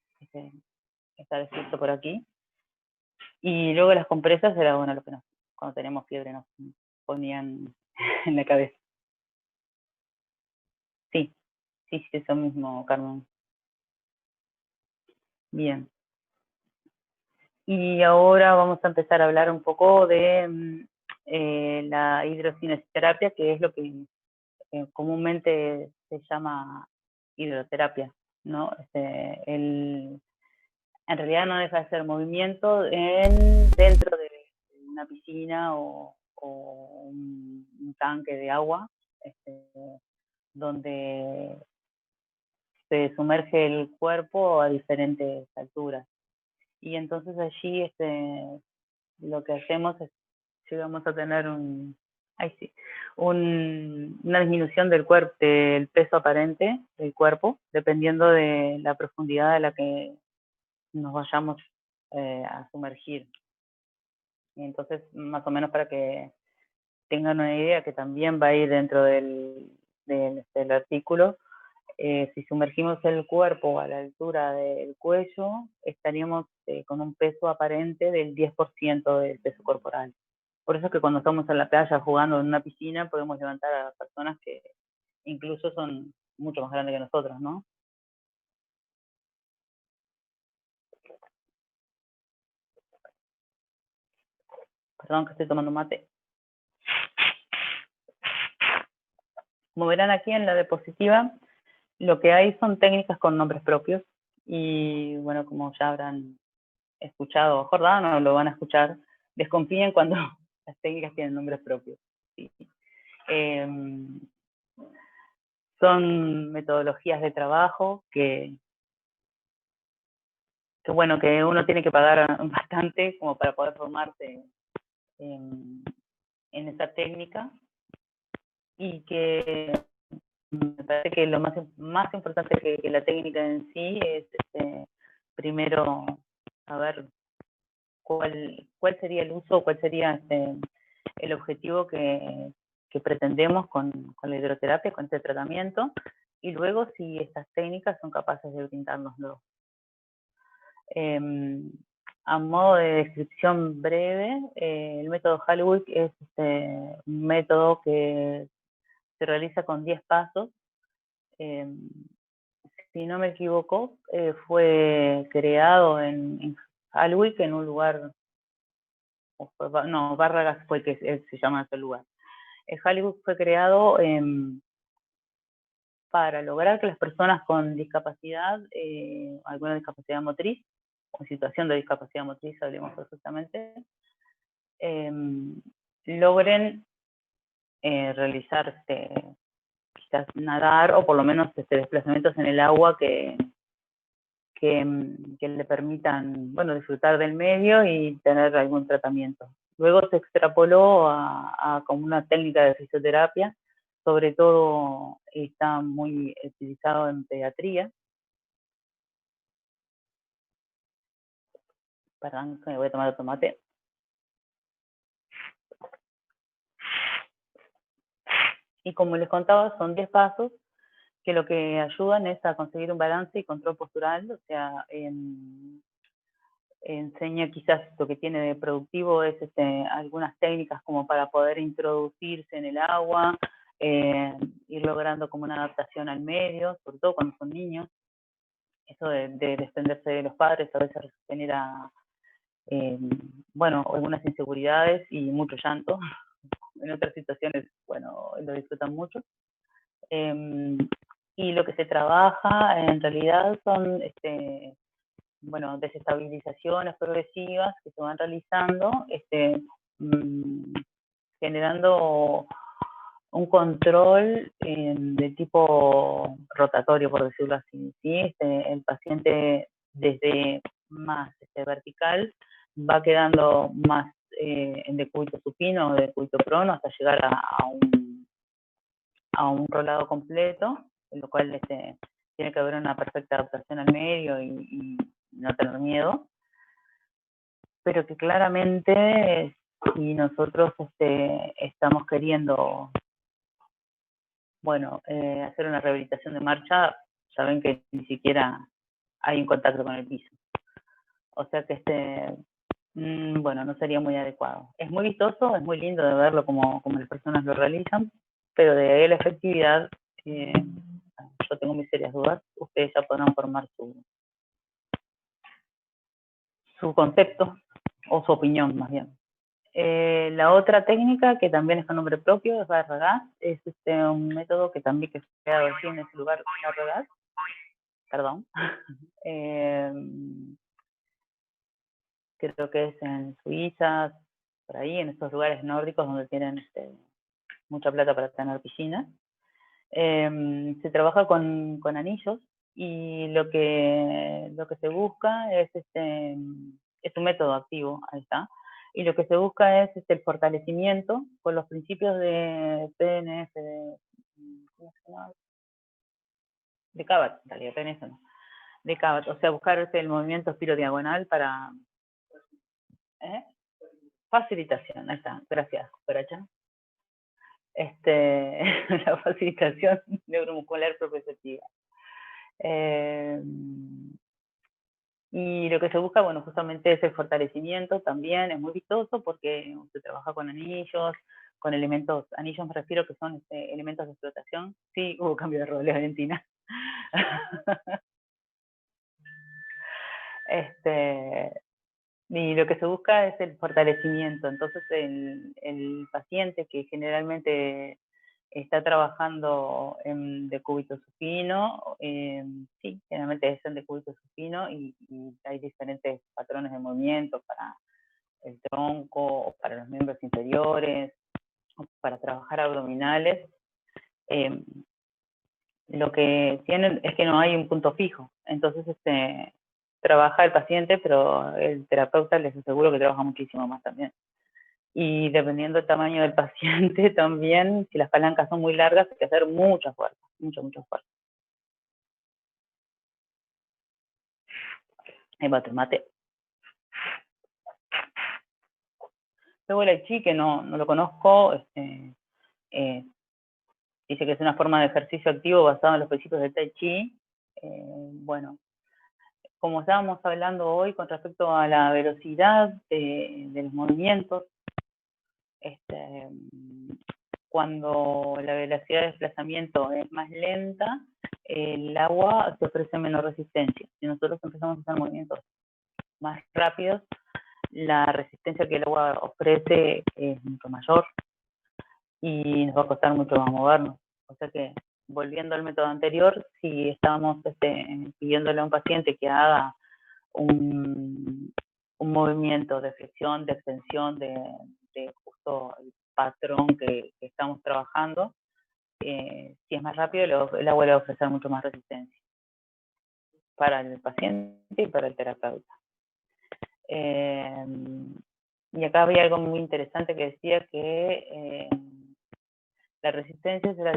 está descrito por aquí. Y luego las compresas era bueno lo que cuando tenemos fiebre nos ponían en la cabeza. Sí, eso mismo, Carmen. Bien. Y ahora vamos a empezar a hablar un poco de la hidrocinesteterapia, que es lo que comúnmente se llama hidroterapia, ¿no? En realidad no deja de ser movimiento dentro de una piscina o un tanque de agua, donde se sumerge el cuerpo a diferentes alturas. Y entonces allí lo que hacemos es, llegamos a tener una disminución del peso aparente del cuerpo, dependiendo de la profundidad a la que nos vayamos a sumergir. Y entonces, más o menos para que tengan una idea, que también va a ir dentro del artículo, si sumergimos el cuerpo a la altura del cuello, estaríamos con un peso aparente del 10% del peso corporal. Por eso es que cuando estamos en la playa jugando en una piscina, podemos levantar a personas que incluso son mucho más grandes que nosotros, ¿no? Perdón que estoy tomando mate. Como verán aquí en la diapositiva, lo que hay son técnicas con nombres propios y bueno, como ya habrán escuchado, Jordano lo van a escuchar, desconfíen cuando las técnicas tienen nombres propios. ¿Sí? Son metodologías de trabajo que bueno, que uno tiene que pagar bastante como para poder formarse en esa técnica, y que me parece que lo más importante que la técnica en sí es primero saber cuál sería el uso, cuál sería el objetivo que pretendemos con la hidroterapia, con este tratamiento, y luego si estas técnicas son capaces de brindárnoslo. A modo de descripción breve, el método Hallwig es un método que se realiza con 10 pasos. Si no me equivoco, fue creado en Hallwig, en un lugar, Bárragas fue que se llama ese lugar. Hallwig fue creado para lograr que las personas con discapacidad, alguna discapacidad motriz, o situación de discapacidad motriz, hablemos justamente, logren realizar quizás nadar o por lo menos desplazamientos en el agua que le permitan, bueno, disfrutar del medio y tener algún tratamiento. Luego se extrapoló a como una técnica de fisioterapia, sobre todo está muy utilizado en pediatría. Perdón, que me voy a tomar otro mate. Y como les contaba, son 10 pasos que lo que ayudan es a conseguir un balance y control postural, o sea, enseña quizás lo que tiene de productivo es algunas técnicas como para poder introducirse en el agua, ir logrando como una adaptación al medio, sobre todo cuando son niños. Eso de desprenderse de los padres a veces genera, bueno, algunas inseguridades y mucho llanto. En otras situaciones, bueno, lo disfrutan mucho. Y lo que se trabaja en realidad son bueno, desestabilizaciones progresivas que se van realizando, generando un control de tipo rotatorio, por decirlo así, ¿sí? El paciente desde más vertical va quedando más en decúbito supino o decúbito prono hasta llegar a un rolado completo, en lo cual tiene que haber una perfecta adaptación al medio y no tener miedo, pero que claramente si nosotros estamos queriendo, bueno, hacer una rehabilitación de marcha, saben que ni siquiera hay un contacto con el piso. O sea que bueno, no sería muy adecuado. Es muy vistoso, es muy lindo de verlo como las personas lo realizan, pero de ahí la efectividad, yo tengo mis serias dudas. Ustedes ya podrán formar su concepto o su opinión más bien. La otra técnica, que también es con nombre propio, es barra gas, es un método que también que fue creado aquí en ese lugar, barra gas, perdón. Creo que es en Suiza, por ahí, en estos lugares nórdicos donde tienen mucha plata para tener piscinas. Se trabaja con anillos y lo que se busca es un método activo, ahí está, y lo que se busca es el fortalecimiento con los principios de PNF, ¿cómo se llama? De Kabat, en realidad PNF no, de Kabat, o sea, buscar el movimiento espirodiagonal para facilitación, ahí está, gracias, Coracha. La facilitación neuromuscular proprioceptiva. Y lo que se busca, bueno, justamente es el fortalecimiento también, es muy vistoso porque se trabaja con anillos, con elementos, anillos me refiero que son elementos de explotación. Sí, hubo cambio de roles, Valentina. Y lo que se busca es el fortalecimiento. Entonces el paciente que generalmente está trabajando en decúbito supino, sí, generalmente es en decúbito supino y hay diferentes patrones de movimiento para el tronco, o para los miembros inferiores, o para trabajar abdominales. Lo que tienen es que no hay un punto fijo, entonces trabaja el paciente, pero el terapeuta les aseguro que trabaja muchísimo más también. Y dependiendo del tamaño del paciente también, si las palancas son muy largas, hay que hacer mucha fuerza, mucha fuerza. Ahí va tu mate. Luego el Tai Chi, que no lo conozco, dice que es una forma de ejercicio activo basado en los principios del Tai Chi. Bueno, como estábamos hablando hoy con respecto a la velocidad de los movimientos, cuando la velocidad de desplazamiento es más lenta, el agua te ofrece menor resistencia. Si nosotros empezamos a hacer movimientos más rápidos, la resistencia que el agua ofrece es mucho mayor y nos va a costar mucho más movernos. O sea que, volviendo al método anterior, si estábamos pidiéndole a un paciente que haga un movimiento de flexión, de extensión, de justo el patrón que estamos trabajando, si es más rápido, el agua le va a ofrecer mucho más resistencia para el paciente y para el terapeuta. Y acá había algo muy interesante que decía que la resistencia será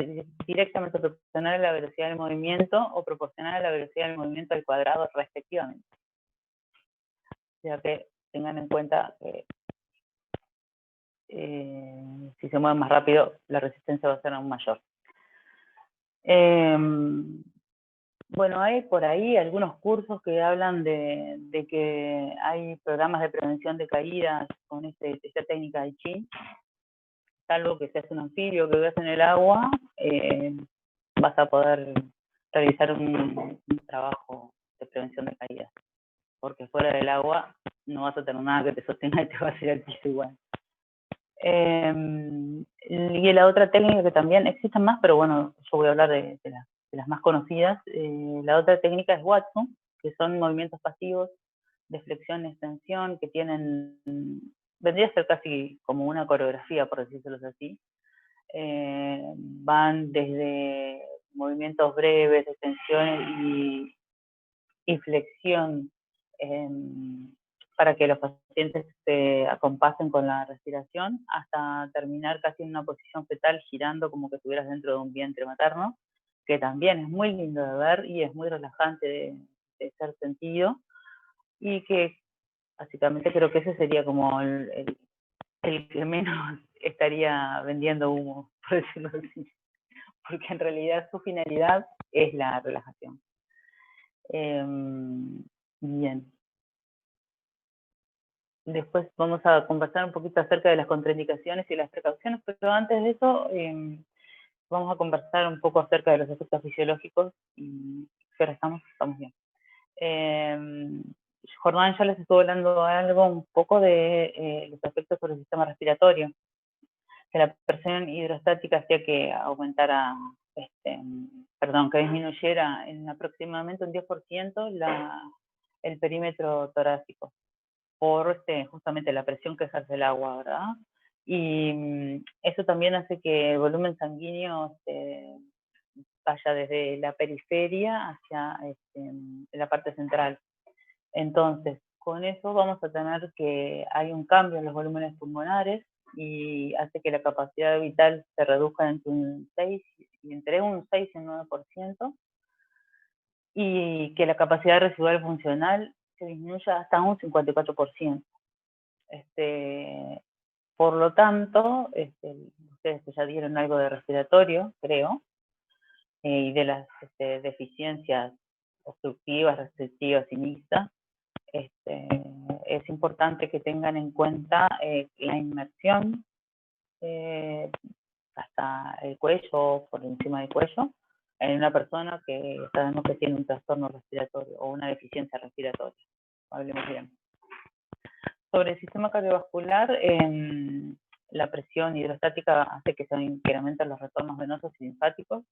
directamente proporcional a la velocidad del movimiento o proporcional a la velocidad del movimiento al cuadrado respectivamente. O sea que tengan en cuenta que si se mueven más rápido, la resistencia va a ser aún mayor. Bueno, hay por ahí algunos cursos que hablan de que hay programas de prevención de caídas con esta técnica de chi. Salvo que seas un anfibio que vivas en el agua, vas a poder realizar un trabajo de prevención de caídas. Porque fuera del agua no vas a tener nada que te sostenga y te vas a ir al piso igual. Y la otra técnica que también existen más, pero bueno, yo voy a hablar de las más conocidas. La otra técnica es Watsu, que son movimientos pasivos de flexión y extensión que tienen, vendría a ser casi como una coreografía, por decírselo así. Van desde movimientos breves de extensión y flexión para que los pacientes se acompasen con la respiración hasta terminar casi en una posición fetal girando como que estuvieras dentro de un vientre materno, que también es muy lindo de ver y es muy relajante de ser sentido, y que básicamente creo que ese sería como el que menos estaría vendiendo humo, por decirlo así, porque en realidad su finalidad es la relajación. Bien. Después vamos a conversar un poquito acerca de las contraindicaciones y las precauciones, pero antes de eso vamos a conversar un poco acerca de los efectos fisiológicos y si ahora estamos bien. Jordán ya les estuvo hablando algo un poco de los efectos sobre el sistema respiratorio, que la presión hidrostática hacía que aumentara, que disminuyera en aproximadamente un 10% el perímetro torácico, por justamente la presión que ejerce el agua, ¿verdad? Y eso también hace que el volumen sanguíneo vaya desde la periferia hacia la parte central. Entonces, con eso vamos a tener que hay un cambio en los volúmenes pulmonares y hace que la capacidad vital se reduzca entre un 6 y un 9%, y que la capacidad residual funcional se disminuya hasta un 54%. Por lo tanto, ustedes ya dieron algo de respiratorio, creo, y de las deficiencias obstructivas, restrictivas y mixtas. Es importante que tengan en cuenta la inmersión hasta el cuello, por encima del cuello, en una persona que sabemos que tiene un trastorno respiratorio o una deficiencia respiratoria. Hablemos bien. Sobre el sistema cardiovascular, la presión hidrostática hace que se incrementen los retornos venosos y linfáticos,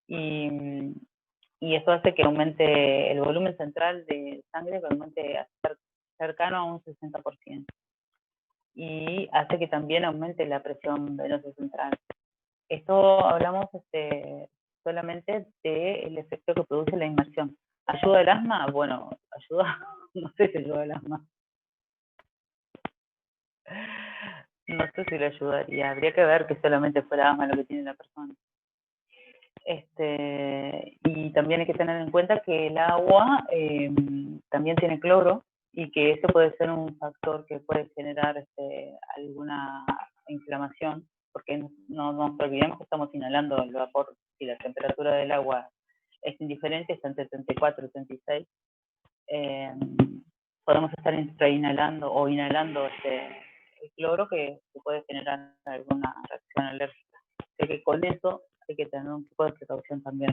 y eso hace que aumente el volumen central de sangre, que aumente cercano a un 60%, y hace que también aumente la presión venosa central. Esto hablamos solamente del efecto que produce la inmersión. ¿Ayuda el asma? Bueno, ayuda, no sé si ayuda el asma. No sé si le ayudaría, habría que ver que solamente fuera asma lo que tiene la persona. Y también hay que tener en cuenta que el agua también tiene cloro, y que eso puede ser un factor que puede generar alguna inflamación, porque no nos olvidemos que estamos inhalando el vapor. Si la temperatura del agua es indiferente, está entre 34 y 36, podemos estar inhalando o inhalando el cloro, que puede generar alguna reacción alérgica. Así que con eso hay que tener un poco de precaución también.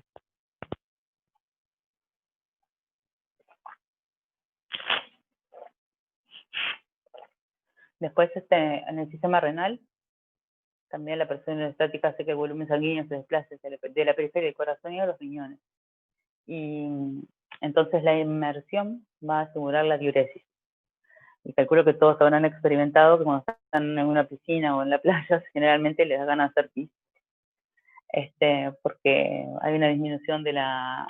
Después, en el sistema renal, también la presión hidrostática hace que el volumen sanguíneo se desplace de la periferia del corazón y a los riñones. Y entonces la inmersión va a asegurar la diuresis. Y calculo que todos habrán experimentado que cuando están en una piscina o en la playa, generalmente les da ganas de hacer pis. Porque hay una disminución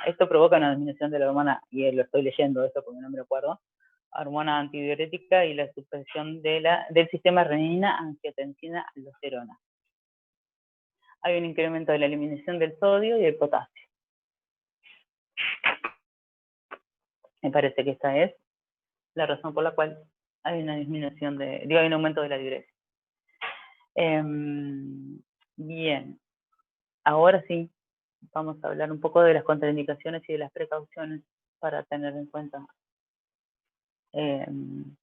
esto provoca una disminución de la hormona, y lo estoy leyendo esto porque no me lo acuerdo, hormona antidiurética, y la supresión del sistema renina-angiotensina-aldosterona. Hay un incremento de la eliminación del sodio y del potasio. Me parece que esta es la razón por la cual hay una disminución hay un aumento de la diuresis. Bien, ahora sí, vamos a hablar un poco de las contraindicaciones y de las precauciones para tener en cuenta en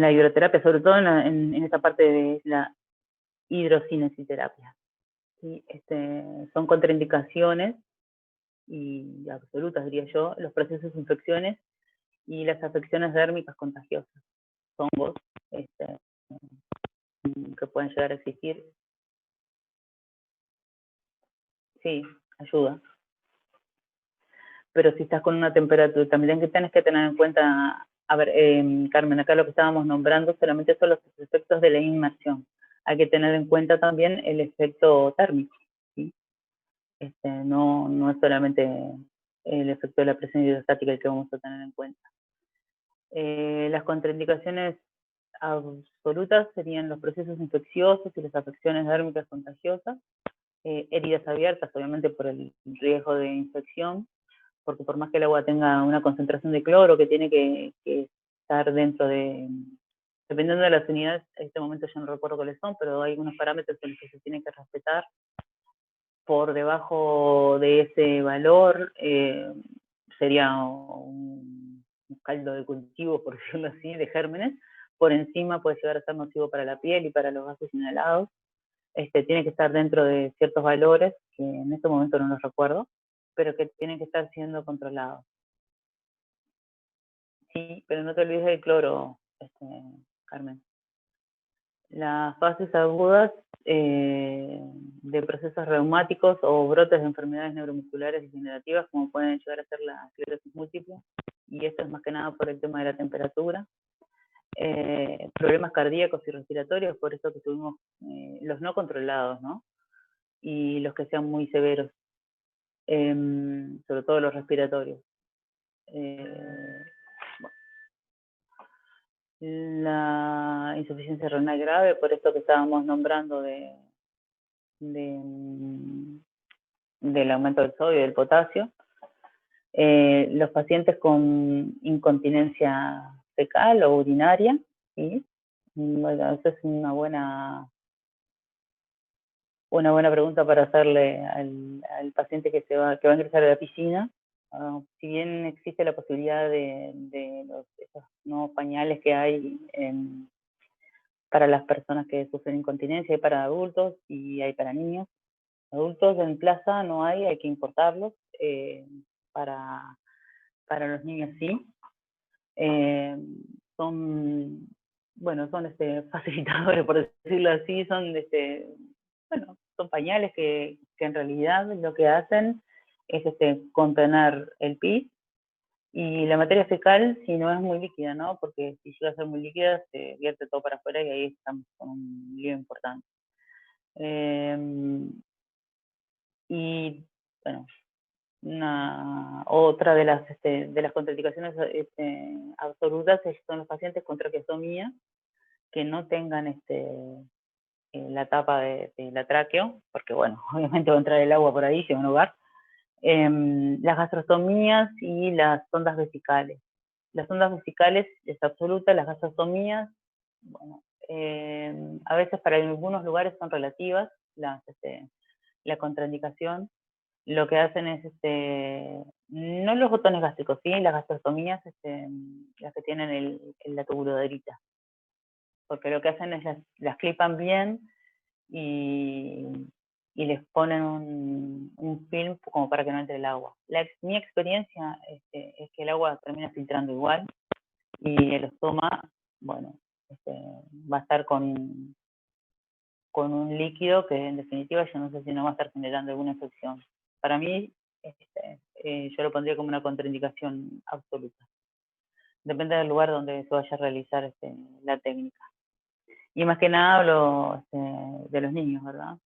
la hidroterapia, sobre todo en esta parte de la hidrocinesiterapia. ¿Sí? Son contraindicaciones y absolutas, diría yo, los procesos de infecciones y las afecciones dérmicas contagiosas, hongos que pueden llegar a existir. Sí, ayuda. Pero si estás con una temperatura, también tienes que tener en cuenta, a ver, Carmen, acá lo que estábamos nombrando solamente son los efectos de la inmersión. Hay que tener en cuenta también el efecto térmico, ¿sí? No es solamente el efecto de la presión hidrostática el que vamos a tener en cuenta. Las contraindicaciones absolutas serían los procesos infecciosos y las afecciones dérmicas contagiosas, heridas abiertas, obviamente por el riesgo de infección, porque por más que el agua tenga una concentración de cloro que tiene que estar dentro de, dependiendo de las unidades, en este momento yo no recuerdo cuáles son, pero hay unos parámetros en los que se tienen que respetar. Por debajo de ese valor sería un caldo de cultivo, por decirlo así, de gérmenes. Por encima puede llegar a ser nocivo para la piel y para los gases inhalados. Tiene que estar dentro de ciertos valores, que en este momento no los recuerdo, pero que tienen que estar siendo controlados. Sí, pero no te olvides del cloro, Carmen. Las fases agudas de procesos reumáticos o brotes de enfermedades neuromusculares degenerativas, como pueden llegar a ser la esclerosis múltiple, y esto es más que nada por el tema de la temperatura. Problemas cardíacos y respiratorios, por eso que tuvimos los no controlados, ¿no? Y los que sean muy severos, sobre todo los respiratorios. La insuficiencia renal grave, por esto que estábamos nombrando del aumento del sodio y del potasio. Los pacientes con incontinencia fecal o urinaria, ¿sí? Bueno, esa es una buena pregunta para hacerle al paciente que va a ingresar a la piscina. Si bien existe la posibilidad de esos nuevos pañales que hay para las personas que sufren incontinencia, hay para adultos y hay para niños. Adultos en plaza no hay que importarlos. Para los niños sí. Son facilitadores, por decirlo así, son pañales que en realidad lo que hacen es contener el pis y la materia fecal si no es muy líquida, ¿no? Porque si llega a ser muy líquida se vierte todo para afuera y ahí estamos con un lío importante. Y bueno, otra de las contraindicaciones absolutas son los pacientes con traqueostomía que no tengan la tapa de la tráqueo, porque bueno, obviamente va a entrar el agua por ahí, se van a ahogar. Las gastrostomías y las sondas vesicales. Las sondas vesicales es absoluta, las gastrostomías, bueno, a veces para algunos lugares son relativas la contraindicación. Lo que hacen es, no los botones gástricos, ¿sí? Las gastrostomías, las que tienen la tubuloderita. Porque lo que hacen es las clipan bien y les ponen un film como para que no entre el agua. Mi experiencia es que el agua termina filtrando igual y el estoma, bueno, va a estar con un líquido que en definitiva yo no sé si no va a estar generando alguna infección. Para mí, yo lo pondría como una contraindicación absoluta. Depende del lugar donde se vaya a realizar la técnica. Y más que nada hablo de los niños, ¿verdad?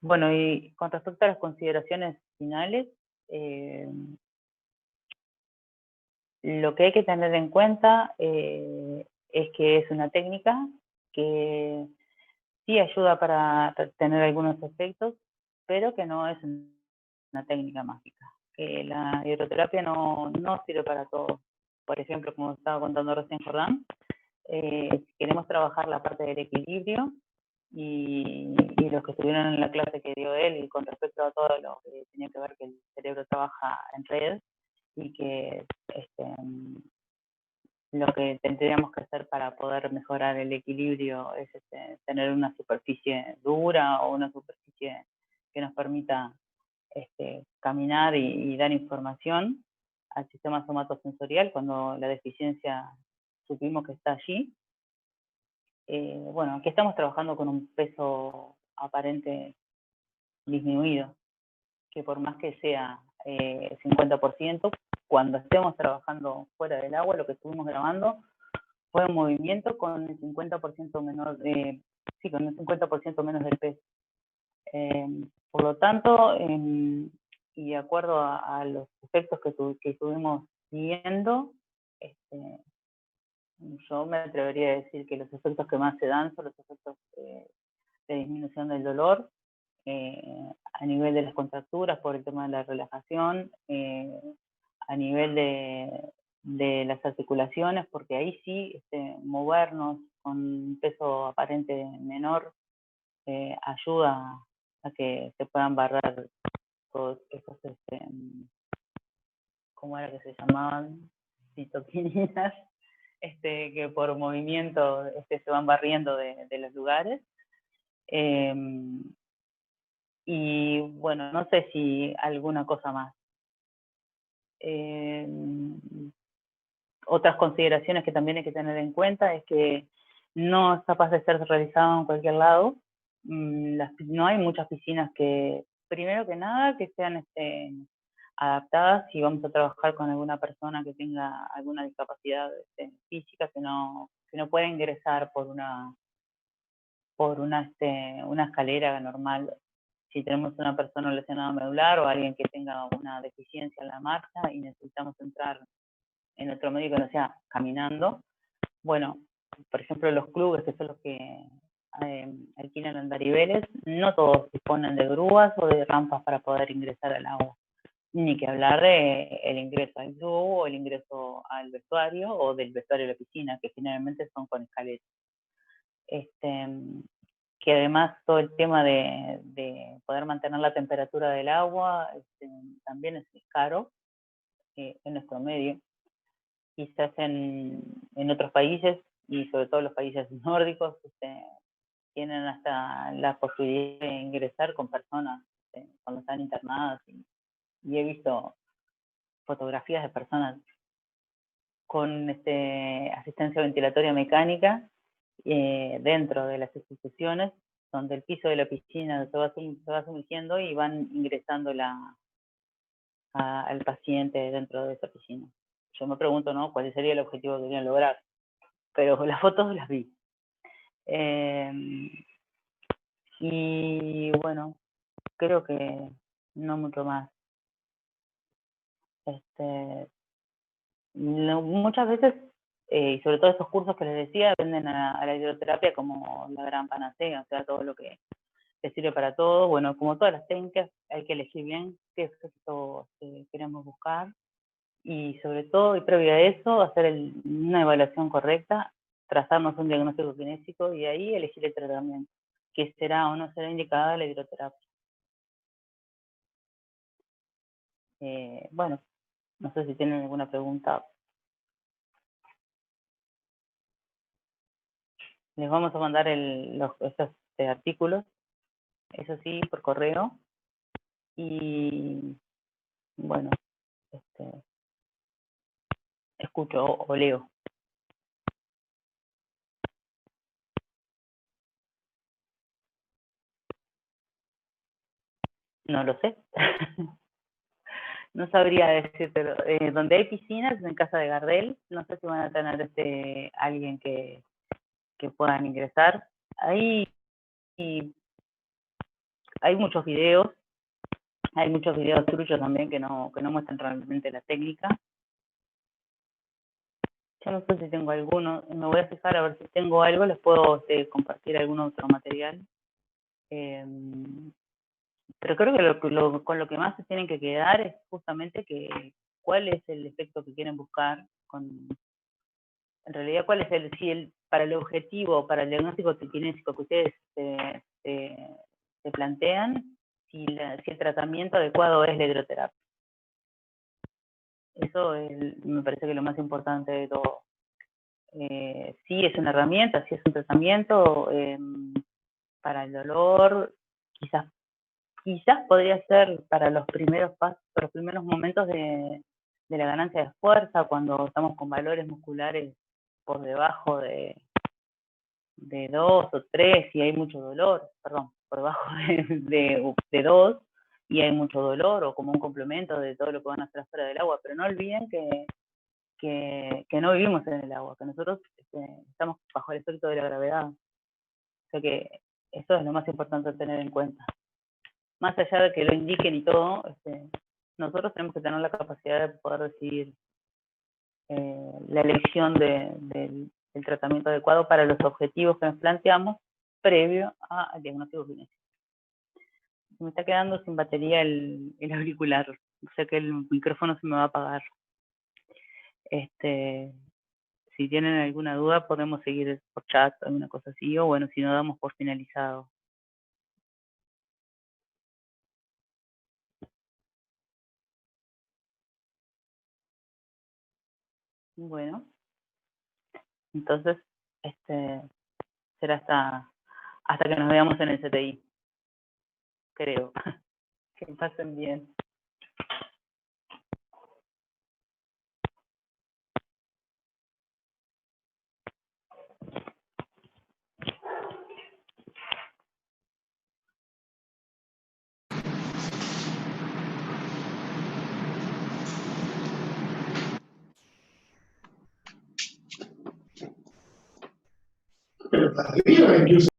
Bueno, y con respecto a las consideraciones finales, lo que hay que tener en cuenta es que es una técnica que sí ayuda para tener algunos efectos, pero que no es una técnica mágica. Que la hidroterapia no sirve para todo. Por ejemplo, como estaba contando recién Jordán, si queremos trabajar la parte del equilibrio, y los que estuvieron en la clase que dio él, y con respecto a todo lo que tenía que ver que el cerebro trabaja en red, y que lo que tendríamos que hacer para poder mejorar el equilibrio es tener una superficie dura o una superficie que nos permita caminar y dar información al sistema somatosensorial cuando la deficiencia supimos que está allí. Bueno, aquí estamos trabajando con un peso aparente disminuido, que por más que sea 50%, cuando estemos trabajando fuera del agua, lo que estuvimos grabando fue un movimiento con el 50% menor, sí, con el 50% menos del peso. Por lo tanto, y de acuerdo a los efectos que estuvimos viendo, yo me atrevería a decir que los efectos que más se dan son los efectos de disminución del dolor, a nivel de las contracturas por el tema de la relajación, a nivel de las articulaciones, porque ahí sí movernos con un peso aparente menor ayuda a que se puedan barrer todos esos, ¿cómo era que se llamaban? Citoquininas, que por movimiento se van barriendo de los lugares. Y bueno, no sé si alguna cosa más. Otras consideraciones que también hay que tener en cuenta es que no es capaz de ser realizado en cualquier lado. No hay muchas piscinas que, primero que nada, que sean adaptadas si vamos a trabajar con alguna persona que tenga alguna discapacidad física, que no pueda ingresar por una escalera normal. Si tenemos una persona lesionada medular o alguien que tenga una deficiencia en la marcha y necesitamos entrar en otro medio que no sea caminando, bueno, por ejemplo, los clubes, que son los que alquilan andariveles, no todos disponen de grúas o de rampas para poder ingresar al agua. Ni que hablar de el ingreso al club o el ingreso al vestuario o del vestuario de la piscina, que generalmente son con escaleras. Que además todo el tema de poder mantener la temperatura del agua también es caro en nuestro medio. Quizás en otros países, y sobre todo los países nórdicos, tienen hasta la posibilidad de ingresar con personas cuando están internadas, y he visto fotografías de personas con asistencia ventilatoria mecánica dentro de las instituciones, donde el piso de la piscina se va sumergiendo y van ingresando al paciente dentro de esa piscina. Yo me pregunto, ¿no?, cuál sería el objetivo que querían lograr, pero las fotos las vi. Y bueno, creo que no mucho más. Muchas veces, y sobre todo estos cursos que les decía, venden a la hidroterapia como la gran panacea, o sea, todo lo que te sirve para todo. Bueno, como todas las técnicas, hay que elegir bien qué efecto queremos buscar, y sobre todo, y previo a eso, hacer una evaluación correcta, trazarnos un diagnóstico kinésico y ahí elegir el tratamiento, que será o no será indicada la hidroterapia. Bueno, no sé si tienen alguna pregunta. Les vamos a mandar estos artículos, eso sí, por correo. Y bueno, escucho o leo. No lo sé. No sabría decirte. Donde hay piscinas, en casa de Gardel, no sé si van a tener alguien que puedan ingresar. Ahí hay muchos videos truchos también que no muestran realmente la técnica. Yo no sé si tengo alguno, me voy a fijar a ver si tengo algo, les puedo compartir algún otro material. Pero creo que con lo que más se tienen que quedar es justamente cuál es el efecto que quieren buscar en realidad, ¿cuál es para el objetivo, para el diagnóstico triquinésico que ustedes se plantean, si el tratamiento adecuado es la hidroterapia? Eso me parece que es lo más importante de todo. Sí es una herramienta, sí es un tratamiento para el dolor, quizás podría ser para los primeros pasos, para los primeros momentos de la ganancia de fuerza, cuando estamos con valores musculares por debajo de 2 o 3 y hay mucho dolor, perdón, por debajo de 2 y hay mucho dolor, o como un complemento de todo lo que van a hacer afuera del agua. Pero no olviden que no vivimos en el agua, que nosotros estamos bajo el efecto de la gravedad. O sea que eso es lo más importante a tener en cuenta. Más allá de que lo indiquen y todo, nosotros tenemos que tener la capacidad de poder decidir la elección del tratamiento adecuado para los objetivos que nos planteamos previo al diagnóstico clínico. Me está quedando sin batería el auricular, o sea que el micrófono se me va a apagar. Si tienen alguna duda podemos seguir por chat o alguna cosa así, o bueno, si no, damos por finalizado. Bueno, entonces será hasta que nos veamos en el CTI, creo. Que pasen bien. Pero para arriba, incluso.